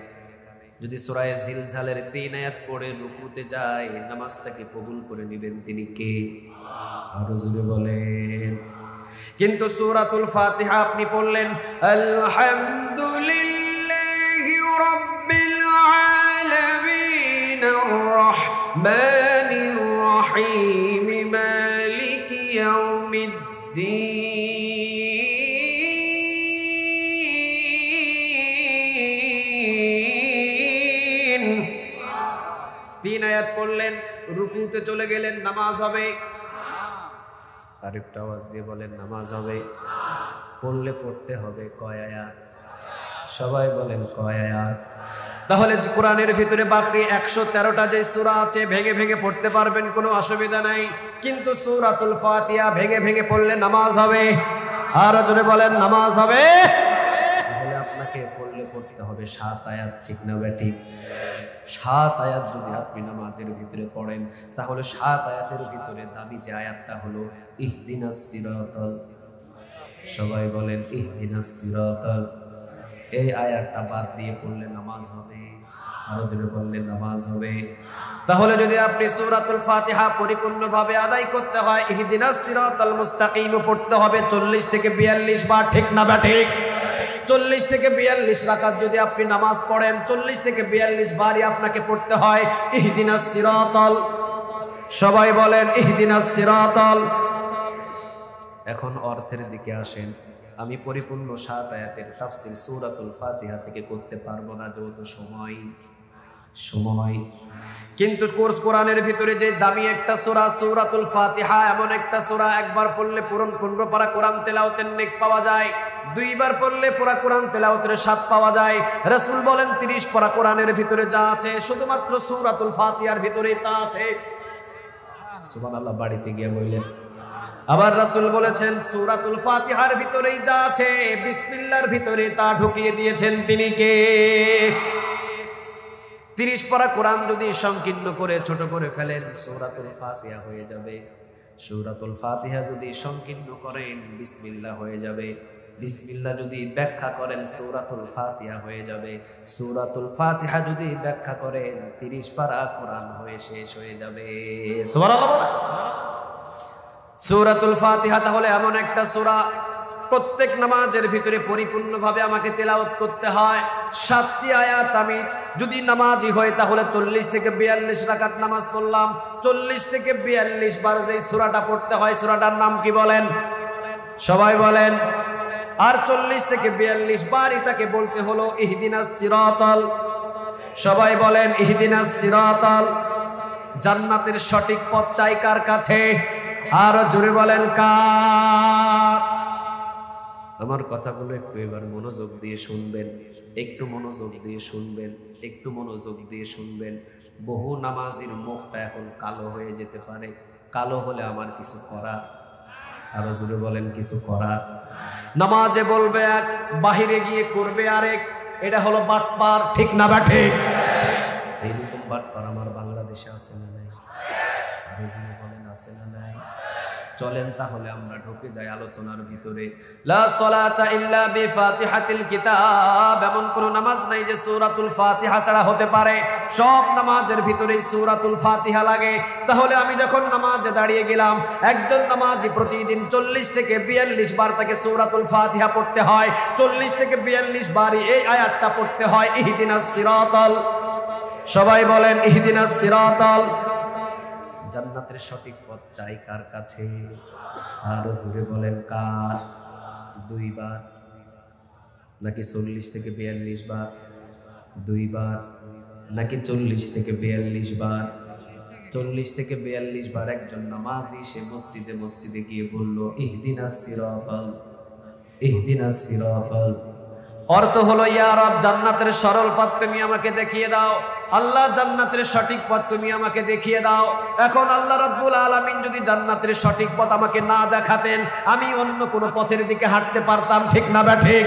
যদি সূরা জিলজালের 3 আয়াত পড়ে রুকুতে যায়, নামাজটাকে কবুল করে নেবেন তিনি কে? আরো জোরে বলেন। কিন্তু সূরাতুল ফাতিহা আপনি পড়লেন আলহামদুলিল্লাহি রাব্বিল আলামিন আর রাহমানির রহিম মালিকি ইয়াউমিদ্দিন, 3 আয়াত পড়লেন, রুকুতে চলে গেলেন, নামাজ হবে? আরেকটা আওয়াজ দিয়ে বলেন, নামাজ হবে। পড়লে পড়তে হবে কয় আয়াত? সবাই বলেন কয় আয়াত? তাহলে কোরআনের ভিতরে বাকি 113টা যে সূরা আছে ভেঙে ভেঙে পড়তে পারবেন, কোনো অসুবিধা নাই। কিন্তু সূরাতুল ফাতিহা ভেঙে ভেঙে পড়লে নামাজ হবে। আর জোরে বলেন, নামাজ হবে। তাহলে আপনাকে পড়লে পড়তে হবে 7 আয়াত, ঠিক না ঠিক? 7 আয়াত যদি আপনি নামাজের ভিতরে পড়েন, তাহলে 7 আয়াতের ভিতরে দামি যে আয়াতটা হলো ইহদিনাস সিরাতাল, সবাই বলেন ইহদিনাস সিরাতাল, এই আয়াতটা বাদ দিয়ে পড়লে নামাজ হবে। আরো জোরে বললে নামাজ হবে। তাহলে যদি আপনি সূরাতুল ফাতিহা পরিপূর্ণভাবে আদায় করতে হয়, ইহদিনাস সিরাতাল মুস্তাকিম পড়তে হবে 40 থেকে 42 বার, ঠিক না ঠিক? 40 থেকে 42 রাকাত যদি আপনি নামাজ পড়েন, 40 থেকে 42 বারই আপনাকে পড়তে হয় ইহদিনাস সিরাতাল, সবাই বলেন ইহদিনাস সিরাতাল। এখন অর্থের দিকে আসেন। আমি পরিপূর্ণ 7 আয়াতের তাফসীর সূরাতুল ফাতিহা থেকে করতে পারবো না, যেহেতু সময়। কিন্তু কোরআনের ভিতরে যে দামি একটা সূরা সূরাতুল ফাতিহা, এমন একটা সূরা একবার পড়লে পুরো 15 পারা কোরআন তেলাওয়াতের নেক পাওয়া যায়, 2 বার পড়লে পুরো কোরআন তেলাওয়াতের স্বাদ পাওয়া যায়। রাসূল বলেন 30 পারা কোরআনের ভিতরে যা আছে শুধুমাত্র সূরাতুল ফাতিহার ভিতরেই তা আছে। সুবহানাল্লাহ, বাড়িতে গিয়ে বললেন। আবার রাসূল বলেছেন সূরাতুল ফাতিহার ভিতরেই যা আছে বিসমিল্লাহর ভিতরে তা ঢুকিয়ে দিয়েছেন তিনি কে? 30 পারা কোরআন যদি সংকীর্ণ করে ছোট করে ফেলেন সূরাতুল ফাতিহা হয়ে যাবে। সূরাতুল ফাতিহা যদি সংকীর্ণ করেন বিসমিল্লাহ হয়ে যাবে। বিসমিল্লাহ যদি ব্যাখ্যা করেন সূরাতুল ফাতিহা হয়ে যাবে। সূরাতুল ফাতিহা যদি ব্যাখ্যা করেন 30 পারা কোরআন হয়ে শেষ হয়ে যাবে। সুবহানাল্লাহ। সূরাতুল ফাতিহা তাহলে এমন একটা সূরা, প্রত্যেক নামাজের ভিতরে পরিপূর্ণভাবে আমাকে তেলাওয়াত করতে হয়। 7টি আয়াত আমি যদি নামাজি হয় তাহলে 40 থেকে 42 রাকাত নামাজ পড়লাম। 40 থেকে 42 বার যে সূরাটা পড়তে হয়, সূরাটার নাম কি বলেন? সবাই বলেন। আর 40 থেকে 42 বারই তাকে বলতে হলো ইহদিনাস সিরাতাল, সবাই বলেন ইহদিনাস সিরাতাল। জান্নাতের সঠিক পথ চাই কার কাছে? আর জোরে বলেন কার? আমার কথাগুলো একটু এবার মনোযোগ দিয়ে শুনবেন, একটু মনোযোগ দিয়ে শুনবেন, একটু মনোযোগ দিয়ে শুনবেন। বহু নামাজির মুখটা এখন কালো হয়ে যেতে পারে, কালো হলে আমার কিছু করার, আরো জোরে বলেন কিছু করার। নামাজে বলবে এক, বাহিরে গিয়ে করবে আরেক, এটা হলো বাটপার, ঠিক না ব্যাঠিক? এইরকম বাটপার আমার বাংলাদেশে আছে না নাই? আরো জোরে বলেন আছে না নাই? চলেন তাহলে আমরা ঢুকে যাই আলোচনার ভিতরে। লা সালাতা ইল্লা বিফাতিহাতিল কিতাব, এমন কোন নামাজ নাই যে সূরাতুল ফাতিহা ছাড়া হতে পারে। সব নামাজের ভিতরে সূরাতুল ফাতিহা লাগে। তাহলে আমি যখন নামাজে দাঁড়িয়ে গেলাম, একজন নামাজি প্রতিদিন 40 থেকে 42 বার তাকে সূরাতুল ফাতিহা পড়তে হয়। 40 থেকে 42 বারই এই আয়াতটা পড়তে হয়, ইহদিনাস সিরাতাল। সবাই বলেন ইহদিনাস সিরাতাল। জান্নাতের সঠিক পথ চাই কার কাছে? আর জোরে বলেন কার? 2 বার নাকি 40 থেকে 42 বার? 2 বার নাকি 40 থেকে 42 বার? 40 থেকে 42 বার একজন নামাজি সে মসজিদে মসজিদে গিয়ে বলল ইহদিনাস সিরাতাল, ইহদিনাস সিরাতাল। অর্থ হলো ইয়া রব, জান্নাতের সরল পথ তুমি আমাকে দেখিয়ে দাও। আল্লাহ, জান্নাতের সঠিক পথ তুমি আমাকে দেখিয়ে দাও। এখন আল্লাহ রাব্বুল আলামিন যদি জান্নাতের সঠিক পথ আমাকে না দেখাতেন, আমি অন্য কোন পথের দিকে হাঁটতে পারতাম, ঠিক না ব্যাঠিক?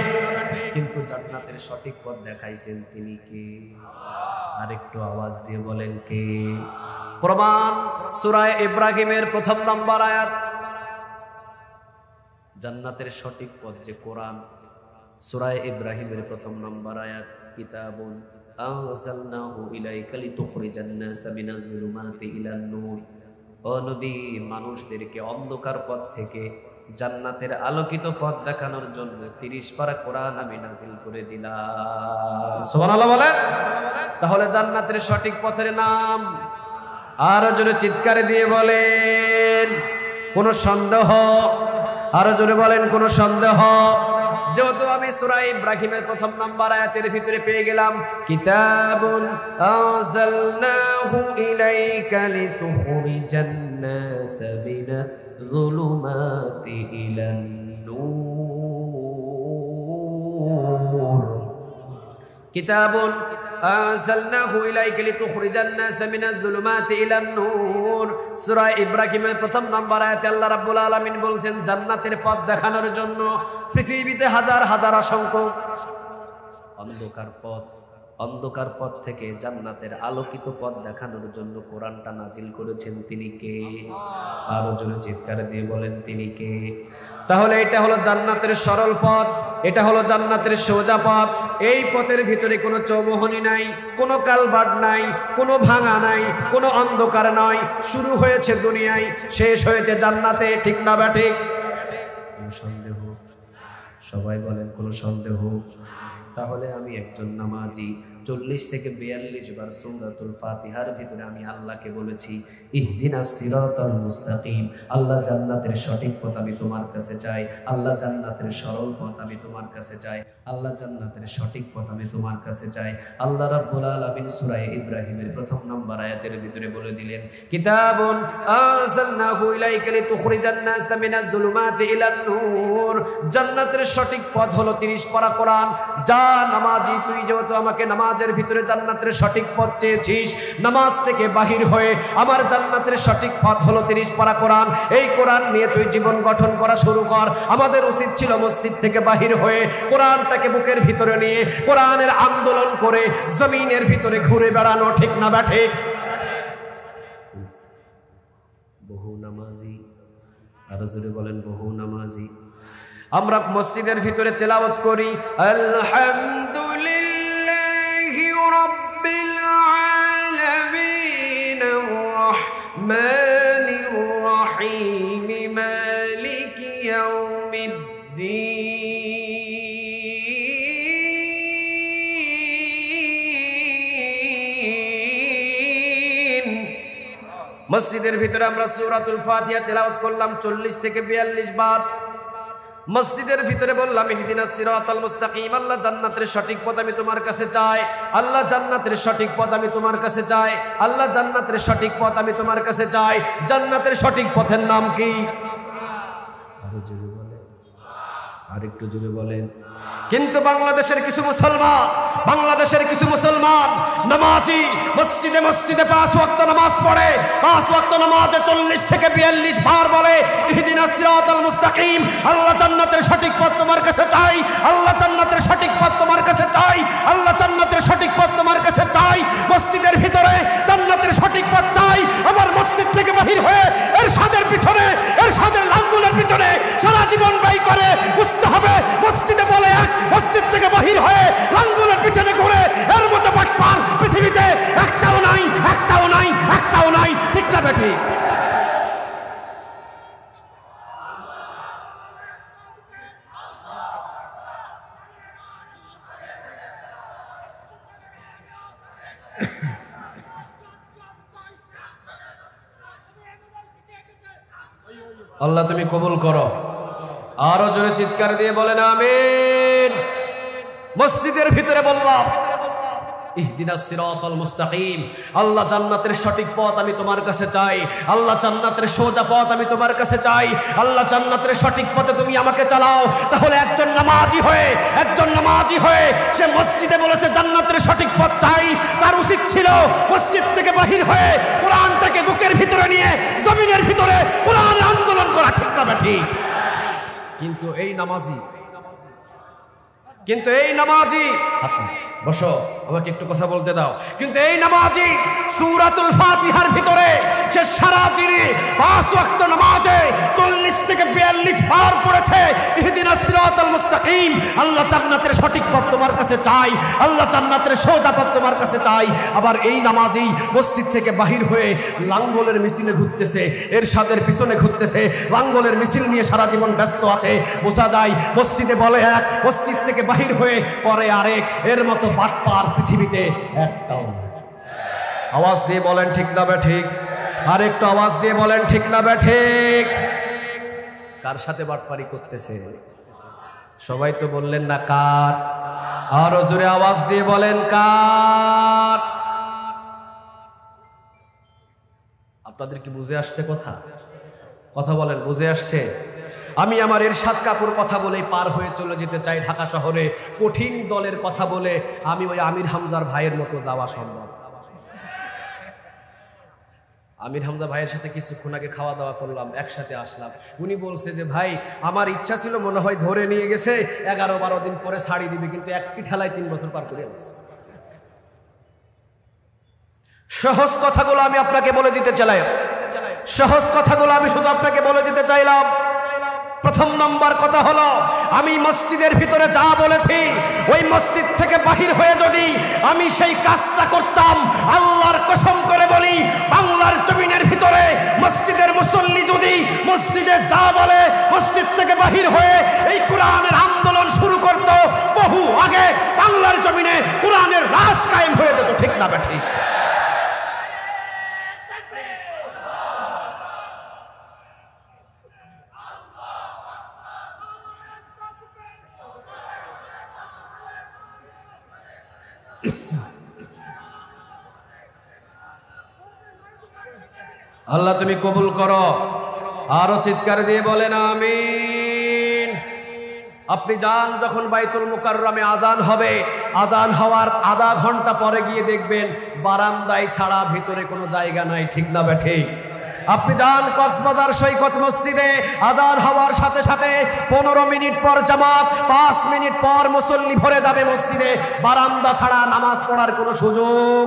কিন্তু জান্নাতের সঠিক পথ দেখাইছেন তিনি কে? আরেকটু আওয়াজ দিয়ে বলেন কে? প্রমাণ সূরা ইব্রাহিমের 1 নম্বর আয়াত। জান্নাতের সঠিক পথ যে কোরআন, সূরা ইব্রাহিমের 1 নম্বর আয়াত, কিতাবুন আনজালনাহু ইলাইকা লিতুখরিজান নাসা মিনাজ যুলুমাতি ইলান নূর। ও নবী, মানুষদেরকে অন্ধকার পথ থেকে জান্নাতের আলোকিত পথ দেখানোর জন্য 30 পারা কোরআন আমি নাজিল করে দিলাম। সুবহানাল্লাহ বলেন। তাহলে জান্নাতের সঠিক পথের নাম আরো জোরে চিৎকারে দিয়ে বলেন কোন সন্দেহ? আরো জোরে বলেন কোন সন্দেহ? যেহেতু আমি সূরা ইব্রাহিমের 1 নম্বর আয়াতের ভিতরে পেয়ে গেলাম কিতাবুন আনজালনাহু ইলাইকা লিতুখরিজান নাসা মিনাজ যুলুমাতি ইলান নূর। কিতাবুন আনজালনাহু ইলাইকা লিতুখরিজান নাসা মিনাজ যুলুমাতি ইলান নূর। সূরা ইব্রাহিমের 1 নম্বর আয়াতে আল্লাহ রাব্বুল আলামিন বলছেন জান্নাতের পথ দেখানোর জন্য পৃথিবীতে হাজার হাজার অসংখ্য অন্ধকার পথ থেকে জান্নাতের আলোকিত পথ দেখানোর জন্য কোরআনটা নাজিল করেছেন তিনি কে? আরো জোরে চিৎকার দিয়ে বলেন তিনি কে? তাহলে এটা হলো জান্নাতের সরল পথ, এটা হলো জান্নাতের সোজা পথ। এই পথের ভিতরে কোনো চৌমুহনী নাই, কোনো কালভার্ট নাই, কোনো ভাঙা নাই, কোনো অন্ধকার নাই। শুরু হয়েছে দুনিয়ায়, শেষ হয়েছে জান্নাতে, ঠিক না ব্যাঠিক? কোনো সন্দেহ? সবাই বলেন কোনো সন্দেহ? তাহলে আমি একজন নামাজি 40 থেকে 42 বার সূরাতুল ফাতিহার ভিতরে আমি আল্লাহকে বলেছি ইহদিনাস সিরাতাল মুস্তাকিম। আল্লাহ, জান্নাতের সঠিক পথ আমি তোমার কাছে চাই। আল্লাহ, জান্নাতের সরল পথ আমি তোমার কাছে চাই। আল্লাহ, জান্নাতের সঠিক পথ আমি তোমার কাছে চাই। আল্লাহ রাব্বুল আলামিন সূরা ইব্রাহিমের 1 নম্বর আয়াতের ভিতরে বলে দিলেন কিতাবুন আনজালনাহু ইলাইকা লিতুখরিজান নাসা মিনাজ যুলুমাতি ইলান নূর। জান্নাতের সঠিক পথ হলো 30 পারা কোরআন। যা নামাজি, তুই যেহেতু আমাকে নামাজের ভিতরে জান্নাতের সঠিক পথ চেয়েছিস, নামাজ থেকে বাহির হয়ে আমার জান্নাতের সঠিক পথ হলো 30 পারা কোরআন। এই কোরআন নিয়ে তুই জীবন গঠন করা শুরু কর। আমাদের উচিত ছিল মসজিদ থেকে বাহির হয়ে কোরআনটাকে বুকের ভিতরে নিয়ে কোরআনের আন্দোলন করে জমিনের ভিতরে ঘুরে বেড়ানো, ঠিক না ব্যাঠিক? বহু নামাজি, আরো জোরে বলেন বহু নামাজি। আমরা মসজিদের ভিতরে তেলাওয়াত করি আলহামদুলিল্লাহি রাব্বিল আলামিন আর রাহমানির রহিম মালিকি ইয়াউমিদ্দিন। মসজিদের ভিতরে আমরা সূরাতুল ফাতিহা তেলাওয়াত করলাম 40 থেকে 42 বার। মসজিদের ভিতরে বললাম ইহদিনাস সিরাতাল মুস্তাকিম, আল্লাহ জান্নাতের সঠিক পথ আমি তোমার কাছে চাই, আল্লাহ জান্নাতের সঠিক পথ আমি তোমার কাছে চাই, আল্লাহ জান্নাতের সঠিক পথ আমি তোমার কাছে চাই। জান্নাতের সঠিক পথের নাম কি? আরো জোরে বলেন, আরেকটু জোরে বলেন। কিন্তু বাংলাদেশের কিছু মুসলমান নামাজি মসজিদে মসজিদে 5 ওয়াক্ত নামাজ পড়ে, 5 ওয়াক্ত নামাজে 40 থেকে 42 বার বলে ইহদিনাস সিরাতাল মুস্তাকিম, আল্লাহ জান্নাতের সঠিক পথ তোমার কাছে চাই, আল্লাহ জান্নাতের সঠিক পথ তোমার কাছে চাই, আল্লাহ জান্নাতের সঠিক পথ তোমার কাছে চাই। মসজিদের ভিতরে জান্নাতের সঠিক পথ চাই, আবার মসজিদ থেকে বাহির হয়ে এরশাদের পিছনে, এরশাদের লাঙ্গুলের পিছনে সারা জীবন ব্যয় করে বুঝতে হবে মসজিদে বলে এক, মসজিদ থেকে বাহির হয়ে লাঙ্গুলের পিছনে ঘুরে, এর মতো বাটপার পৃথিবীতে একটাও নাই, একটাও নাই, একটাও নাই। ঠিক না বেঠিক? আল্লাহ তুমি কবুল করো। আরো জোরে চিৎকার দিয়ে বলেন আমিন। মসজিদের ভিতরে বললাম ইহদিনাস সিরাতাল মুস্তাকিম, আল্লাহ জান্নাতের সঠিক পথ আমি তোমার কাছে চাই, আল্লাহ জান্নাতের সোজা পথ আমি তোমার কাছে চাই, আল্লাহ জান্নাতের সঠিক পথে তুমি আমাকে চালাও। তাহলে একজন নামাজি হয়ে সে মসজিদে বলেছে জান্নাতের সঠিক পথ চাই, তার উচিত ছিল মসজিদ থেকে বাহির হয়ে কোরআনটাকে বুকের ভিতরে নিয়ে জমিনের ভিতরে কোরআন আন্দোলন করা। ঠিক না ঠিক? কিন্তু এই নামাজি বসো, আমাকে একটু কথা বলতে দাও। কিন্তু এই নামাজি সূরাতুল ফাতিহার ভিতরে সে সারা দিনে 5 ওয়াক্ত নামাজে 40 থেকে 42 বার পড়েছে ইহদিনাস সিরাতাল মুস্তাকিম, আল্লাহ জান্নাতের সঠিক পথ তোমার কাছে চাই, আল্লাহ জান্নাতের সোজা পথ তোমার কাছে চাই। আবার এই নামাজি মসজিদ থেকে বাহির হয়ে লাঙ্গলের মিছিলে ঘুরতেছে, এরশাদের পিছনে ঘুরতেছে, লাঙ্গলের মিছিল নিয়ে সারা জীবন ব্যস্ত আছে। বোঝা যায় মসজিদে বলে এক, মসজিদ থেকে বাহির হয়ে করে আরেক। এর মতো বাটপার পৃথিবীতে একটাও। আওয়াজ দিয়ে বলেন ঠিক না ঠিক? আর একটু আওয়াজ দিয়ে বলেন ঠিক না ঠিক? কার সাথে বাটপারি করতেছে? সবাই তো বললেন না কার? আরো জোরে আওয়াজ দিয়ে বলেন কার? আপনাদের কি বুঝে আসছে কথা বলেন, বুঝে আসছে? আমি আমার এরশাদ কাকুর কথা বলেই পার হয়ে চলে যেতে চাই ঢাকা শহরে। কঠিন দলের কথা বলে আমি ওই আমির হামজার ভাইয়ের মতো যাওয়া সম্ভব। আমির হামজা ভাইয়ের সাথে কিছুক্ষণ আগে খাওয়া দাওয়া করলাম, একসাথে আসলাম। উনি বলছে যে ভাই আমার ইচ্ছা ছিল, মনে হয় ধরে নিয়ে গেছে 11-12 দিন পরে ছাড়ি দিবে, কিন্তু একটি ঠেলায় 3 বছর পার করে গেছে। সহজ কথাগুলো আমি আপনাকে বলে দিতে চাইলাম, সহজ কথাগুলো আমি শুধু আপনাকে বলে দিতে চাইলাম। প্রথম নম্বর কথা হলো, আমি মসজিদের ভিতরে যা বলেছি ওই মসজিদ থেকে বাহির হয়ে যদি আমি সেই কাজটা করতাম, আল্লাহর কসম করে বলি বাংলার জমিনের ভিতরে মসজিদের মুসল্লি যদি মসজিদে যা বলে মসজিদ থেকে বাহির হয়ে এই কোরআনের আন্দোলন শুরু করত, বহু আগে বাংলার জমিনে কোরআনের রাজ কায়েম হয়ে যেত। ঠিক না ঠিক? আল্লাহ তুমি কবুল করো। আরো চিৎকার দিয়ে বলেন আমিন। আপনি যান যখন বাইতুল মুকাররমে আজান হবে, আজান হওয়ার আধা ঘন্টা পরে গিয়ে দেখবেন বারান্দায় ছাড়া ভিতরে কোনো জায়গা নাই। ঠিক না ঠিক? আপনি যান কক্সবাজার সৈকত মসজিদে, আজান হওয়ার সাথে সাথে 15 মিনিট পর জামাত, 5 মিনিট পর মুসল্লি ভরে যাবে মসজিদে, বারান্দা ছাড়া নামাজ পড়ার কোনো সুযোগ,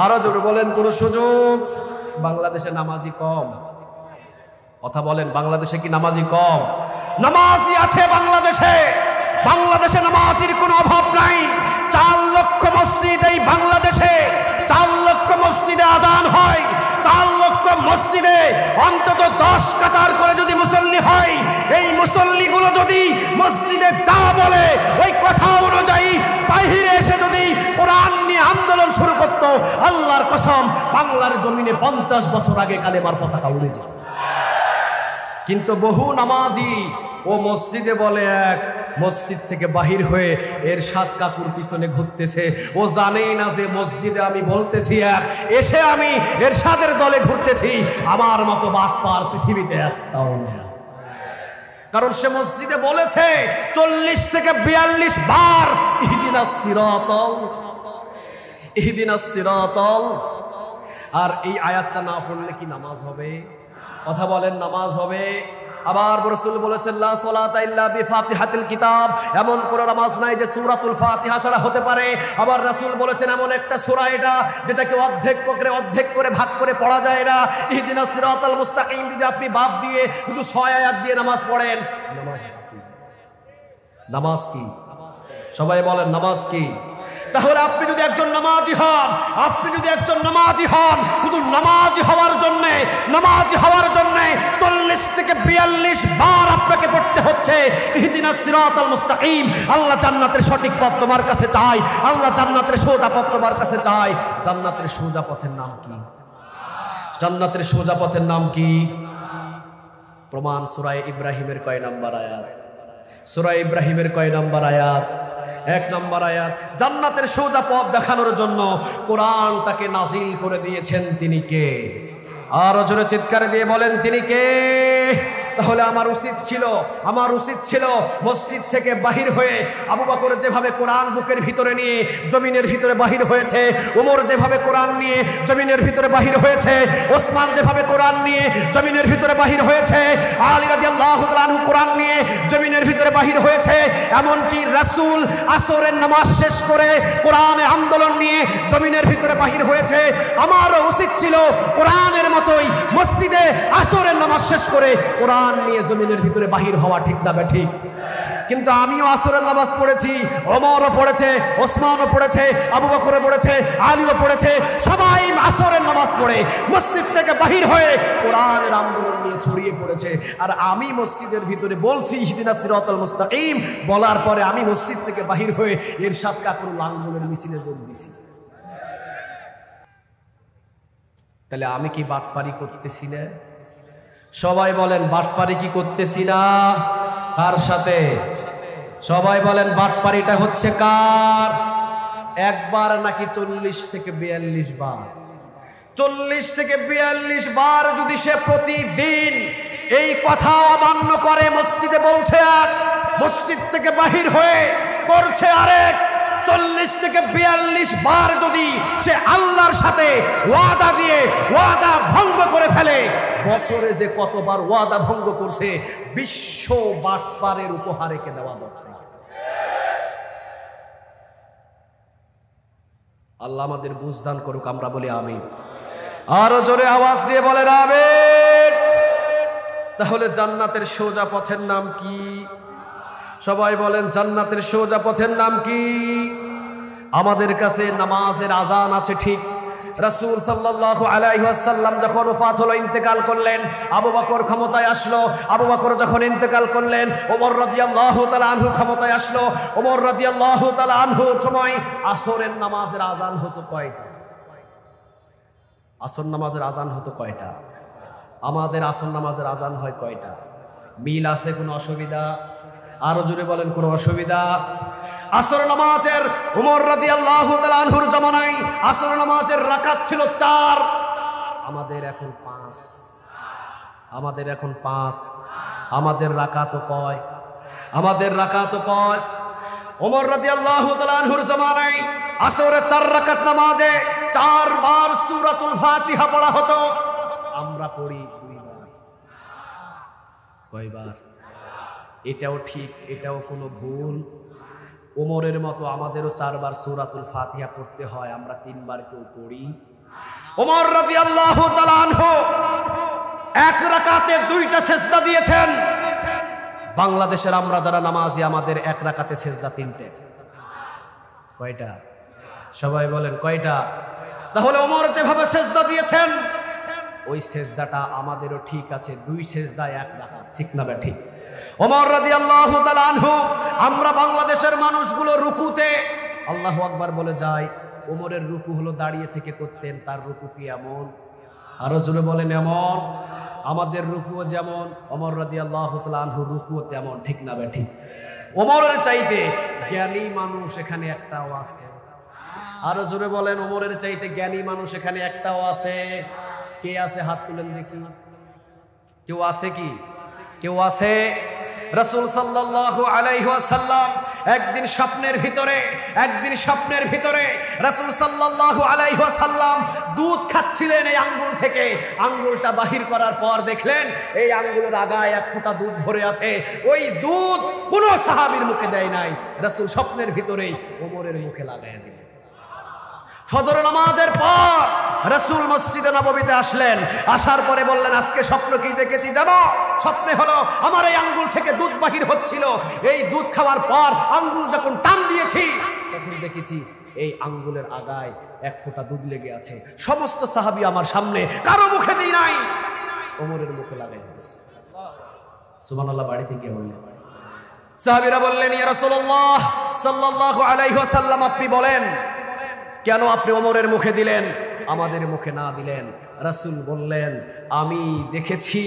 আরো জোরে বলেন কোনো সুযোগ। বাংলাদেশে নামাজি কম। কথা বলেন, বাংলাদেশে কি নামাজি কম? নামাজি আছে বাংলাদেশে, বাংলাদেশে নামাজির কোনো অভাব নাই। 4 লক্ষ মসজিদ এই বাংলাদেশে, 4 লক্ষ মসজিদে আজান হয়, 4 লক্ষ মসজিদে অন্তত 10 কাতার করে যদি মুসল্লি হয়, এই মুসল্লিগুলো যদি মসজিদে যা বলে ওই কথা অনুযায়ী বাহিরে এসে যদি কোরআন নিয়ে আন্দোলন শুরু করত, আল্লাহর কসম বাংলার জমিনে 50 বছর আগে কালেমার পতাকা উড়ে যেত। কিন্তু বহু নামাজি ও মসজিদে বলে এক, মসজিদ থেকে বাহির হয়ে এরশাদ কাকুর পিছনে ঘুরতেছে। ও জানেই না যে মসজিদে আমি বলতেছি এক, এসে আমি এরশাদের দলে ঘুরতেছি। আমার মতো বাটপার পৃথিবীতে একটাও নেই। কারণ সে মসজিদে বলেছে 40 থেকে 42 বার ইহদিনাস সিরাতাল, ইহদিনাস সিরাতাল। আর এই আয়াতটা না পড়লে কি নামাজ হবে? কথা বলেন, নামাজ হবে? আবার রাসূল বলেছেন লা সালাতা ইল্লা বিফাতিহাতিল কিতাব, এমন কোন নামাজ নাই যে সূরাতুল ফাতিহা ছাড়া হতে পারে। আবার রাসূল বলেছেন এমন একটা সূরা এটা যেটাকে অর্ধেক করে ভাগ করে পড়া যায় না। ইহদিনাস সিরাতাল মুস্তাকিম যদি আপনি বাদ দিয়ে শুধু 6 আয়াত দিয়ে নামাজ পড়েন, নামাজ কি? সবাই বলেন নামাজ কি? তাহলে আপনি যদি একজন নামাজি হন, শুধু নামাজি হওয়ার জন্য 40 থেকে 42 বার আপনাকে পড়তে হচ্ছে ইহদিনাস সিরাতাল মুস্তাকিম। আল্লাহ জান্নাতের সঠিক পথ তোমার কাছে চাই, আল্লাহ জান্নাতের সোজা পথ তোমার কাছে চাই। জান্নাতের সোজা পথের নাম কি? জান্নাতের সোজা পথের নাম কি? প্রমাণ সূরা ইব্রাহিমের কয় নাম্বার আয়াত? সূরা ইব্রাহিমের কয় নাম্বার আয়াত? 1 নম্বর আয়াত। জান্নাতের সোজা পথ দেখানোর জন্য কোরআনটাকে নাজিল করে দিয়েছেন তিনি কে? আর জোরে চিৎকার দিয়ে বলেন তিনি কে? তাহলে আমার উচিত ছিল মসজিদ থেকে বাহির হয়ে আবু বকর যেভাবে কোরআন বুকের ভিতরে নিয়ে জমিনের ভিতরে বাহির হয়েছে, ওমর যেভাবে কোরআন নিয়ে জমিনের ভিতরে বাহির হয়েছে, ওসমান যেভাবে কোরআন নিয়ে জমিনের ভিতরে বাহির হয়েছে, আলী রাদিয়াল্লাহু তাআলা আনহু কোরআন নিয়ে জমিনের ভিতরে বাহির হয়েছে, এমনকি রাসূল আসরের নামাজ শেষ করে কোরআনের আন্দোলন নিয়ে জমিনের ভিতরে বাহির হয়েছে। আমারও উচিত ছিল কোরআনের মতোই মসজিদে আসরের নামাজ শেষ করে কোরআন নিয়ে জমিনের ভিতরে বাহির হওয়া, ঠিক না ঠিক? কিন্তু আমিও আসরের নামাজ পড়েছি, ওমরও পড়েছে, ওসমানও পড়েছে, আবু বকরও পড়েছে, আলীও পড়েছে। সবাই আসরের নামাজ পড়ে মসজিদ থেকে বাহির হয়ে কোরআনের আন্দোলন নিয়ে ছড়িয়ে পড়েছে। আর আমি মসজিদের ভিতরে বলছি ইহদিনাস সিরাতাল মুস্তাকিম, বলার পরে আমি মসজিদ থেকে বাহির হয়ে এরশাদ কাকুর আন্দোলনের মিছিলে যোগ দিছি। তাহলে আমি কি বাটপারি করতেছি না? সবাই বলেন বাটপারি কি করতেছি না? কার সাথে? সবাই বলেন বাটপারিটা হচ্ছে কার? একবার নাকি 40 থেকে 42 বার? 40 থেকে 42 বার যদি সে প্রতিদিন এই কথা অমান্য করে, মসজিদে বলছে এক, মসজিদ থেকে বাহির হয়ে করছে আরেক, 40 থেকে 42 বার যদি সে আল্লাহর সাথে ওয়াদা দিয়ে ওয়াদা ভঙ্গ করে ফেলে, বছরে যে কতবার ওয়াদা ভঙ্গ করছে বিশ্ব বাটপারের উপহারেকে দেওয়া দরকার। আল্লাহ আমাদের বুঝদান করুক, আমরা বলি আমিন। আরো জোরে আওয়াজ দিয়ে বলেন আমিন। তাহলে জান্নাতের সোজা পথের নাম কি? সবাই বলেন জান্নাতের সোজা পথের নাম কি? আমাদের কাছে নামাজের আজান আছে ঠিক। রাসূল সাল্লাল্লাহু আলাইহি ওয়াসাল্লাম যখন ওফাত হলো, ইন্তেকাল করলেন, আবু বকর ক্ষমতায় আসলো। আবু বকর যখন ইন্তেকাল করলেন, ওমর রাদিয়াল্লাহু তাআলা আনহু ক্ষমতায় আসলো। ওমর রাদিয়াল্লাহু তাআলা আনহুর সময় আসরের নামাজের আজান হতো কয়টা? আসর নামাজের আজান হতো কয়টা? আমাদের আসর নামাজের আজান হয় কয়টা? মিল আছে? কোনো অসুবিধা? আরো জোরে বলেন, কোনো অসুবিধা? আসর নামাজের ওমর রাদিয়াল্লাহু তাআলা আনহুর জামানায় আসর নামাজের রাকাত ছিল 4, আমাদের এখন 5। আমাদের এখন 5। আমাদের রাকাতও কয়? আমাদের রাকাতও কয়? ওমর রাদিয়াল্লাহু তাআলা আনহুর জামানায় আসরে 4 রাকাত নামাজে 4 বার সূরাতুল ফাতিহা পড়া হতো। আমরা পড়ি 2 বার। কয়বার? এটাও ঠিক, এটাও কোনো ভুল? ওমরের মতো আমাদেরও 4 বার সূরাতুল ফাতিহা পড়তে হয়, আমরা 3 বার কেউ পড়ি। ওমর রাদিয়াল্লাহু তাআলা আনহু 1 রাকাতে 2টা সেজদা দিয়েছেন। বাংলাদেশের আমরা যারা নামাজি, আমাদের 1 রাকাতে সেজদা 3টে। কয়টা? সবাই বলেন কয়টা? তাহলে ওমর যেভাবে সেজদা দিয়েছেন ওই সেজদাটা আমাদেরও ঠিক আছে, 2 সেজদা 1 রাকাত, ঠিক না ঠিক? ওমর রাদিয়াল্লাহু তাআলা আনহু, আমরা বাংলাদেশের মানুষগুলো রুকুতে আল্লাহু আকবার বলে যায়, ওমরের রুকু হলো দাঁড়িয়ে থেকে করতেন, তার রুকু কি এমন? আরো জোরে বলেন এমন? আমাদের রুকুও যেমন ওমর রাদিয়াল্লাহু তাআলা আনহুর রুকুও তেমন, ঠিক না ঠিক? ওমরের চাইতে জ্ঞানী মানুষ এখানে একটাও আছে। আরো জোরে বলেন, ওমরের চাইতে জ্ঞানী মানুষ এখানে একটাও আছে। কে আছে? হাত তুলেন দেখি। কেউ আছে কি? কেউ আছে? রাসূল সাল্লাল্লাহু আলাইহি ওয়াসাল্লাম একদিন স্বপ্নের ভিতরে রাসূল সাল্লাল্লাহু আলাইহি ওয়াসাল্লাম দুধ খাচ্ছিলেন এই আঙ্গুল থেকে। আঙ্গুলটা বাহির করার পর দেখলেন এই আঙ্গুলের আগায় এক ফোঁটা দুধ ভরে আছে। ওই দুধ কোনো সাহাবীর মুখে দেয় নাই, রাসূল স্বপ্নের ভিতরেই ওমরের মুখে লাগাইয়া দিলেন। ফজর নামাজের পর রাসূল মসজিদে নববীতে আসলেন। আসার পরে বললেন, আজকে স্বপ্ন কি দেখেছি জানো? স্বপ্নে হলো আমার এই আঙ্গুল থেকে দুধ বাহির হচ্ছিল। এই দুধ খাওয়ার পর আঙ্গুল যখন টান দিয়েছি তখন দেখেছি এই আঙ্গুলের আগায় এক ফোঁটা দুধ লেগে আছে। সমস্ত সাহাবী আমার সামনে, কারো মুখে দিই নাই, ওমরের মুখে লাগাই দিয়েছে। সুবহানাল্লাহ। বাড়িতে গিয়ে বললেন, সাহাবীরা বললেন, ইয়া রাসূলুল্লাহ সাল্লাল্লাহু আলাইহি ওয়াসাল্লাম, আপনি বলেন কেন আপনি ওমরের মুখে দিলেন, আমাদের মুখে না দিলেন? রাসূল বললেন, আমি দেখেছি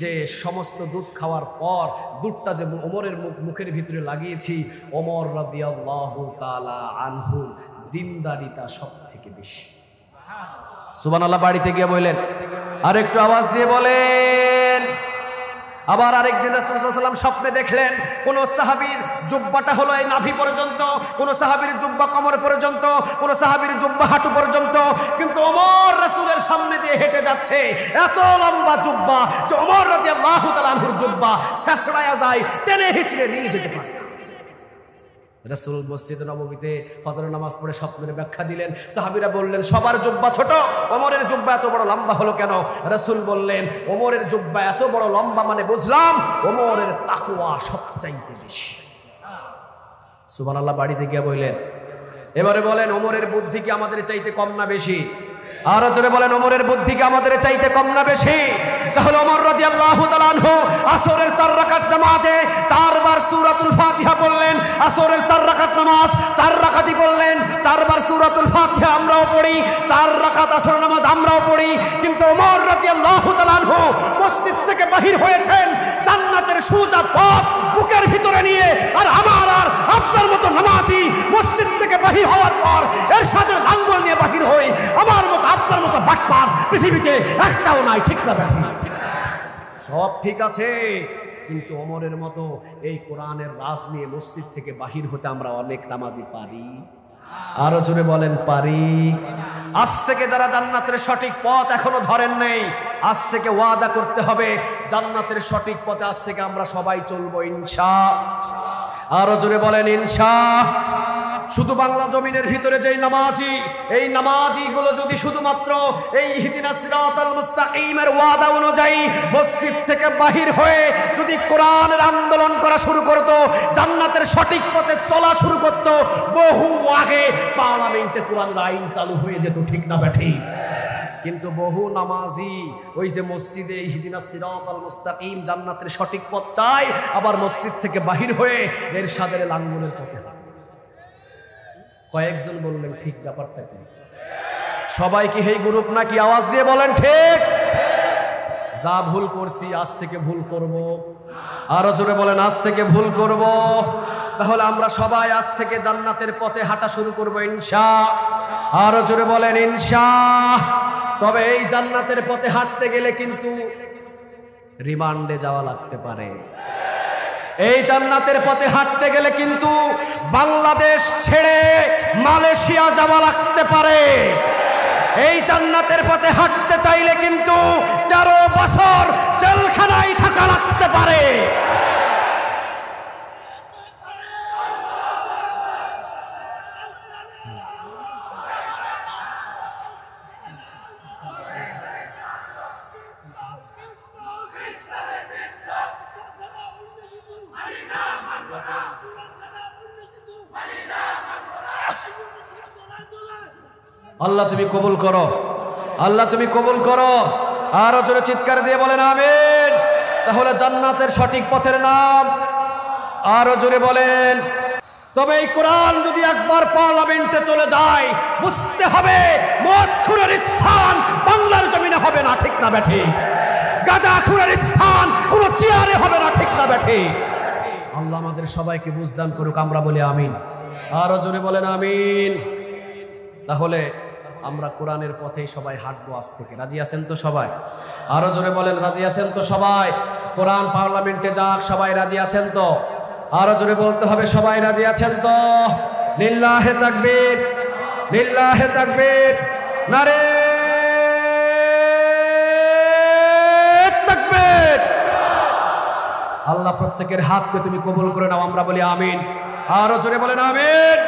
যে সমস্ত দুধ খাওয়ার পর দুধটা যে ওমরের মুখের ভিতরে লাগিয়েছি, ওমর রাদিয়াল্লাহু তাআলা আনহু দিনদারিতা সব থেকে বেশি। সুবহানাল্লাহ। বাড়িতে গিয়ে বললেন, আর একটু আওয়াজ দিয়ে বলেন। আবার আরেকদিন রাসূল সাল্লাল্লাহু আলাইহি ওয়াসাল্লাম স্বপ্নে দেখলেন কোন সাহাবীর জুব্বাটা হলো এই নাভি পর্যন্ত, কোন সাহাবীর জুব্বা কোমর পর্যন্ত, কোন সাহাবীর জুব্বা হাঁটু পর্যন্ত, কিন্তু ওমর রাসূলের সামনে দিয়ে হেঁটে যাচ্ছে। এত লম্বা জুব্বা যে ওমর রাদিয়াল্লাহু তাআলা আনহুর জুব্বা ছেঁচড়ায়া যায়, টেনে হিচড়ে নিয়ে যেতে পারে। রাসূল মসজিদে নববীতে ফজর নামাজ পড়ে স্বপ্নের ব্যাখ্যা দিলেন। সাহাবীরা বললেন, সবার জুব্বা ছোট, ওমরের জুব্বা এত বড় লম্বা হলো কেন? রাসূল বললেন, ওমরের জুব্বা এত বড় লম্বা মানে বুঝলাম ওমরের তাকওয়া সবচাইতে বেশি। সুবহানাল্লাহ। বাড়িতে গিয়ে বললেন, এবারে বলেন, ওমরের বুদ্ধি কি আমাদের চাইতে কম না বেশি? আর জোরে বলেন, ওমরের বুদ্ধি কি আমাদের চাইতে কম না বেশি? তাহলে ওমর রাদিয়াল্লাহু তাআলা আনহু আসরের 4 রাকাত নামাজে 4 বার সূরাতুল ফাতিহা পড়লেন। আসরের 4 রাকাত নামাজ 4 রাকাতই পড়লেন, 4 বার সূরাতুল ফাতিহা আমরাও পড়ি, 4 রাকাত আসর নামাজ আমরাও পড়ি। কিন্তু ওমর রাদিয়াল্লাহু তাআলা আনহু মসজিদ থেকে বাহির হয়েছেন জান্নাতের সোজা পথ বুকের ভিতরে নিয়ে। আর আমার আর আপনার মতো নামাজি মসজিদ থেকে বাহির হওয়ার পর এরশাদের আঙ্গুল নিয়ে বাহির হই, আমার মতো আপনার মতো বাটপার পৃথিবীতে একটাও নাই, ঠিক না ব্যাঠি? সব ঠিক আছে, কিন্তু ওমরের মতো এই কোরআনের রাজ নিয়ে মসজিদ থেকে বাহির হতে আমরা অনেক নামাজি পারি। আরো জোরে বলেন, পারি। আজ থেকে যারা জান্নাতের সঠিক পথ এখনো ধরেন নেই, আজ থেকে ওয়াদা করতে হবে জান্নাতের সঠিক পথে আজ থেকে আমরা সবাই চলবো ইনশাআল্লাহ। আরো জোরে বলেন ইনশাআল্লাহ। শুধু বাংলা জমিনের ভিতরে যেই নামাজি, এই নামাজিগুলো যদি শুধুমাত্র এই ইহদিনাস সিরাতাল মুস্তাকিমের ওয়াদা অনুযায়ী মসজিদ থেকে বাহির হয়ে যদি কোরআনের আন্দোলন করা শুরু করতো, জান্নাতের সঠিক পথে চলা শুরু করতো, বহু আগে পার্লামেন্টে কোরআনের আইন চালু হয়ে যেত, ঠিক না ব্যাঠি? কিন্তু বহু নামাজি ওই যে মসজিদে ইহদিনাস সিরাতাল মুস্তাকিম জান্নাতের সঠিক পথ চায়, আবার মসজিদ থেকে বাহির হয়ে এরশাদের আঙ্গুলের পথে। কয়েকজন বললেন ঠিক, ব্যাপারটা কি? সবাই কি এই গ্রুপ নাকি? আওয়াজ দিয়ে বলেন ঠিক। যা ভুল করছি আজ থেকে ভুল করব। আরো জোরে বলেন, আজ থেকে ভুল করব। তাহলে আমরা সবাই আজ থেকে জান্নাতের পথে হাঁটা শুরু করব ইনশাআল্লাহ। আরো জোরে বলেন ইনশাআল্লাহ। তবে এই জান্নাতের পথে হাঁটতে গেলে কিন্তু রিমান্ডে যাওয়া লাগতে পারে। এই জান্নাতের পথে হাঁটতে গেলে কিন্তু বাংলাদেশ ছেড়ে মালয়েশিয়া যাওয়া লাগতে পারে। এই জান্নাতের পথে হাঁটতে চাইলে কিন্তু 13 বছর জেলখানায় থাকা লাগতে পারে। আল্লাহ তুমি কবুল করো, আল্লাহ তুমি কবুল করো। আরো জোরে চিৎকার দিয়ে বলেন আমিন। তাহলে জান্নাতের সঠিক পথের নাম, আরো জোরে বলেন। তবে এই কোরআন যদি একবার পার্লামেন্টে চলে যায়, বুঝতে হবে মদখুরের স্থান বাংলার জমিনে হবে না, ঠিক না ব্যাঠি? গাঁজাখুরের স্থান কোন চেয়ারে হবে না, ঠিক না বেঠে? আল্লাহ আমাদের সবাইকে বুঝদান করুক, আমরা বলি আমিন। আরো জোরে বলেন আমিন। তাহলে আমরা কোরআনের পথেই সবাই হাঁটবো আজ থেকে। রাজি আছেন তো সবাই? আরো জোরে বলেন রাজি আছেন তো সবাই? কোরআন পার্লামেন্টে যাক, সবাই রাজি আছেন তো? আরো জোরে বলতে হবে, সবাই রাজি আছেন তো? লিল্লাহে তাকবীর, লিল্লাহে তাকবীর, নারে তাকবীর। আল্লাহ প্রত্যেকের হাতকে তুমি কবুল করে নাও, আমরা বলি আমিন। আরো জোরে বলেন আমিন।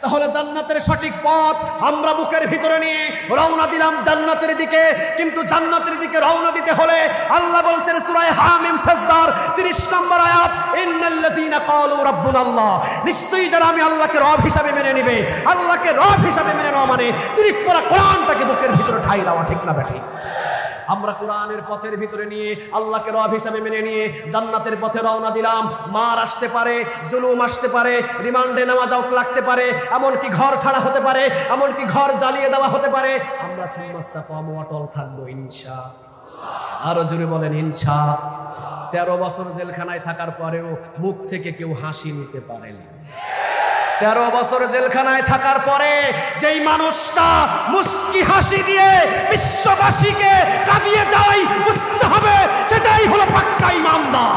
তাহলে জান্নাতের সঠিক পথ আমরা বুকের ভিতরে নিয়ে রওনা দিলাম জান্নাতের দিকে। কিন্তু জান্নাতের দিকে রওনা দিতে হলে আল্লাহ বলছেন সূরা হামিম সাজদার 30 নম্বর আয়াত, ইন্নাল্লাযীনা ক্বালু রাব্বুনাল্লাহ, নিশ্চয়ই যারা আমি আল্লাহকে রব হিসাবে মেনে নেবে। আল্লাহকে রব হিসাবে মেনে নেওয়া মানে 30 পারা কোরআনটাকে বুকের ভিতরে ঠাই দেওয়া, ঠিক না বেঠিক? আমরা কোরআনের পথের ভিতরে নিয়ে আল্লাহকে রব হিসাবে মেনে নিয়ে জান্নাতের পথে রওনা দিলাম। মার আসতে পারে, জুলুম আসতে পারে, রিমান্ডে নেওয়া যাওয়া লাগতে পারে, এমনকি ঘর ছাড়া হতে পারে, এমনকি ঘর জ্বালিয়ে দেওয়া হতে পারে। আমরা সুন্নাস্তাকাম অটল থাকবো ইনশাআল্লাহ। আরো জোরে বলেন ইনশাআল্লাহ। 13 বছর জেলখানায় থাকার পরেও মুখ থেকে কেউ হাসি নিতে পারেনি। 13 বছর জেলখানায় থাকার পরে যেই মানুষটা মুস্কি হাসি দিয়ে বিশ্ববাসীকে কাঁদিয়ে যায়, বুঝতে হবে সেটাই হলো পাক্কা ইমানদার।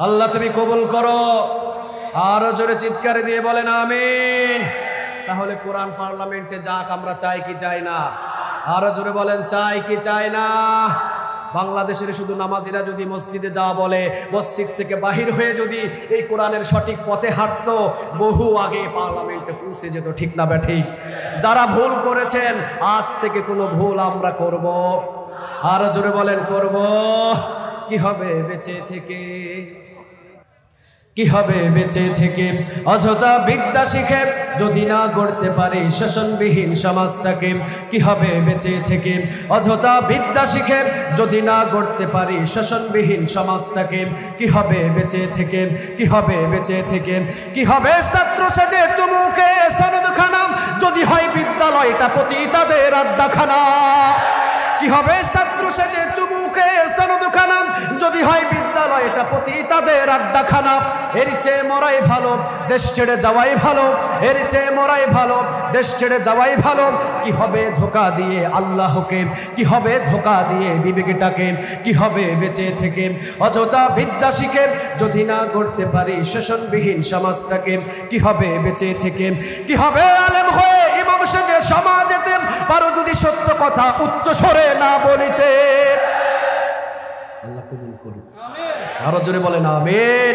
আল্লাহ তুমি কবুল করো। আরো জোরে চিৎকার দিয়ে বলেন আমিন। তাহলে কোরআন পার্লামেন্টে যাক, আমরা চাই কি চাই না? আরো জোরে বলেন চাই কি চাই না? বাংলাদেশের শুধু নামাজিরা যদি মসজিদে যাওয়া বলে, মসজিদ থেকে বাহির হয়ে যদি এই কোরআনের সঠিক পথে হাঁটতো, বহু আগে পার্লামেন্টে পৌঁছে যেত, ঠিক না বেঠিক? যারা ভুল করেছেন আজ থেকে কোনো ভুল আমরা করব? আরো জোরে বলেন করব। কি হবে বেঁচে থেকে? কি হবে বেঁচে থেকে? অযথা বিদ্যা শিখে যদি না গড়তে পারি শোষণবিহীন সমাজটাকে। কি হবে বেঁচে থেকে? অযথা বিদ্যা শিখে যদি না গড়তে পারি শোষণবিহীন সমাজটাকে। কি হবে বেঁচে থেকে? কি হবে বেঁচে থেকে? কি হবে ছাত্র সেজে তুমুকে সনদখানা যদি হয় বিদ্যালয়টা পতিতাদের আড্ডাখানা। কি হবে ছাত্র সেজে চুমুকে সনদখানা যদি হয় বিদ্যালয়টা পতিতাদের আড্ডাখানা। এর চেয়ে মরাই ভালো, দেশ ছেড়ে যাওয়াই ভালো। এর চেয়ে মরাই ভালো, দেশ ছেড়ে যাওয়াই ভালো। কি হবে ধোঁকা দিয়ে আল্লাহকে? কি হবে ধোঁকা দিয়ে বিবেকটাকে? কি হবে বেঁচে থেকে? অযথা বিদ্যা শিখে যদি না গড়তে পারি শোষণবিহীন সমাজটাকে। কি হবে বেঁচে থেকে? কি হবে আলেম হয়ে ইমাম সেজে সমাজেতে পারো যদি সত্য কথা উচ্চ স্বরে না বলিতে। আল্লাহ কবুল করুন। আরো জোরে বলেন আমিন।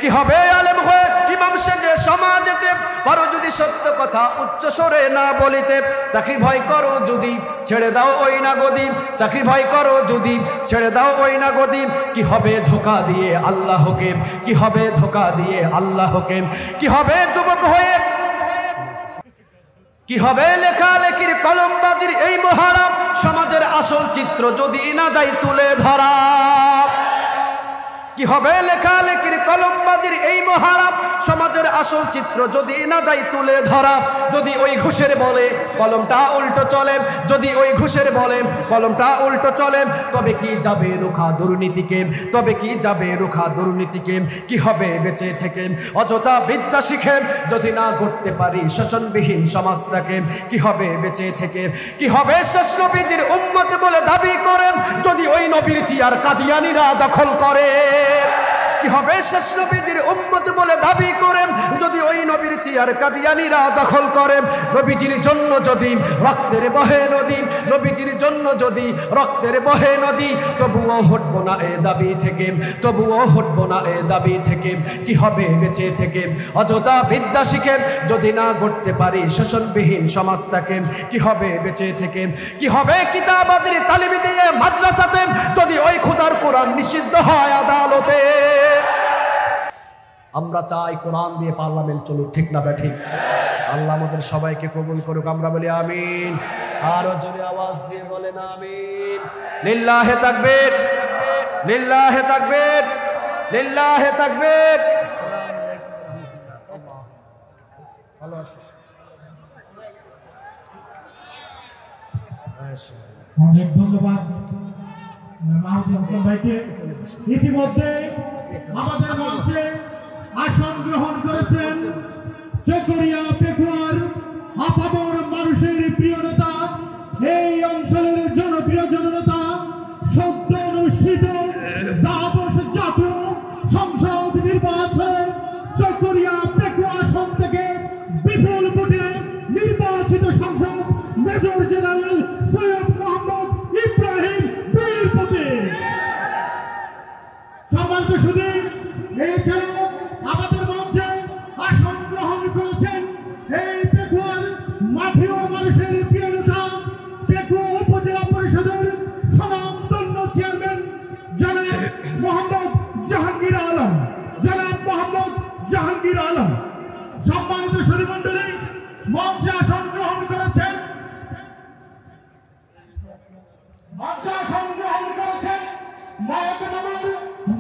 কি হবে আলেম হয়ে ইমাম সেজে সমাজেতে পারো যদি সত্য কথা উচ্চ স্বরে না বলিতে। চাকরি ভয় করো যদি ছেড়ে দাও ওই না গদি। চাকরি ভয় করো যদি ছেড়ে দাও ওই না গদি। কি হবে ধোঁকা দিয়ে আল্লাহকে? কি হবে ধোঁকা দিয়ে আল্লাহকে? কি হবে যুবক হয়ে? কি হবে লেখালেখির কলমবাজির এই মহারাম সমাজের আসল চিত্র যদি না যাই তুলে ধরা। কি হবে লেখালেখির কলমবাজির এই মহারাম সমাজের আসল চিত্র যদি না যাই তুলে ধরা। যদি ওই ঘুষের বলে কলমটা উল্টো চলে, যদি ওই ঘুষের বলে কলমটা উল্টো চলে, তবে কি যাবে রুখা দুর্নীতিকে? তবে কি যাবে রুখা দুর্নীতিকে? কি হবে বেঁচে থেকে? অযথা বিদ্যা শিখে যদি না গড়তে পারি শোষণবিহীন সমাজটাকে। কি হবে বেঁচে থেকে? কি হবে শেষ নবীজির উম্মত বলে দাবি করেন যদি ওই নবীর চেয়ার কাদিয়ানীরা দখল করে। কি হবে শেষ নবীজির উম্মত বলে দাবি করেন যদি ওই নবীর চেয়ার কাদিয়ানীরা দখল করেন। নবীজির জন্য যদি রক্তের বহে নদী, নবীজির জন্য যদি রক্তের বহে নদী, তবুও হটবো না এ দাবি থেকে, তবুও হটবো না এ দাবি থেকে। কি হবে বেঁচে থেকে? অযথা বিদ্যা শিখে যদি না গড়তে পারি শোষণবিহীন সমাজটাকে। কি হবে বেঁচে থেকে? কি হবে কিতাবাদের তালিম দিয়ে মাদ্রাসাতে যদি ওই খোদার কোরআন নিষিদ্ধ হয় আদালতে। আমরা চাই কোরআন দিয়ে পার্লামেন্ট চলুক, ঠিক না বেঠিক? আল্লাহ আমাদের সবাইকে কবুল করুক, আমরা বলি আমিন। আরো জোরে আওয়াজ দিয়ে বলেন আমিন। লিল্লাহে তাকবীর, লিল্লাহে তাকবীর, লিল্লাহে তাকবীর। অনেক ধন্যবাদ মাহমুদ হাসান ভাইকে। ইতিমধ্যে আমাদের মঞ্চে আসন গ্রহণ করেছেন চকরিয়া পেকুয়ার আপামর মানুষের প্রিয় নেতা, এই অঞ্চলের জনপ্রিয় জননেতা, সদ্য অনুষ্ঠিত দ্বাদশ জাতীয় সংসদ নির্বাচনে চকরিয়া পেকুয়া আসন থেকে বিপুল ভোটে নির্বাচিত সংসদ মেজর জেনারেল সৈয়দ মোহাম্মদ ইব্রাহিম বীরপতি। সম্মানিত সুধী, এছাড়াও আমাদের মঞ্চে আসন গ্রহণ করেছেন এই পেকুয়ার মাঠীয় মানুষের প্রিয় নেতা, পেকুয়া উপজেলা পরিষদের স্বনামধন্য চেয়ারম্যান জনাব মোহাম্মদ জাহাঙ্গীর আলম, জনাব মোহাম্মদ জাহাঙ্গীর আলম। সম্মানিত সুধী মণ্ডলী, মঞ্চে আসন গ্রহণ করেছেন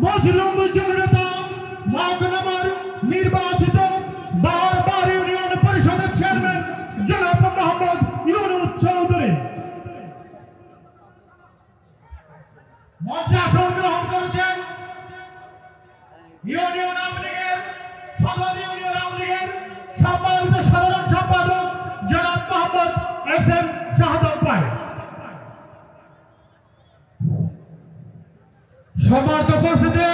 মজলুম জননেতা, মহকুমার নির্বাচিত বারবার ইউনিয়ন পরিষদের চেয়ারম্যান জনাব মোহাম্মদ ইউনুস চৌধুরী। মঞ্চে আসন গ্রহণ করেছেন ইউনিয়ন আওয়ামী লীগের সদর ইউনিয়ন আওয়ামী লীগের সম্মানিত সাধারণ সম্পাদক জনাব মোহাম্মদ এস এম শাহাদত ভাই। সম্মানিত উপস্থিতি,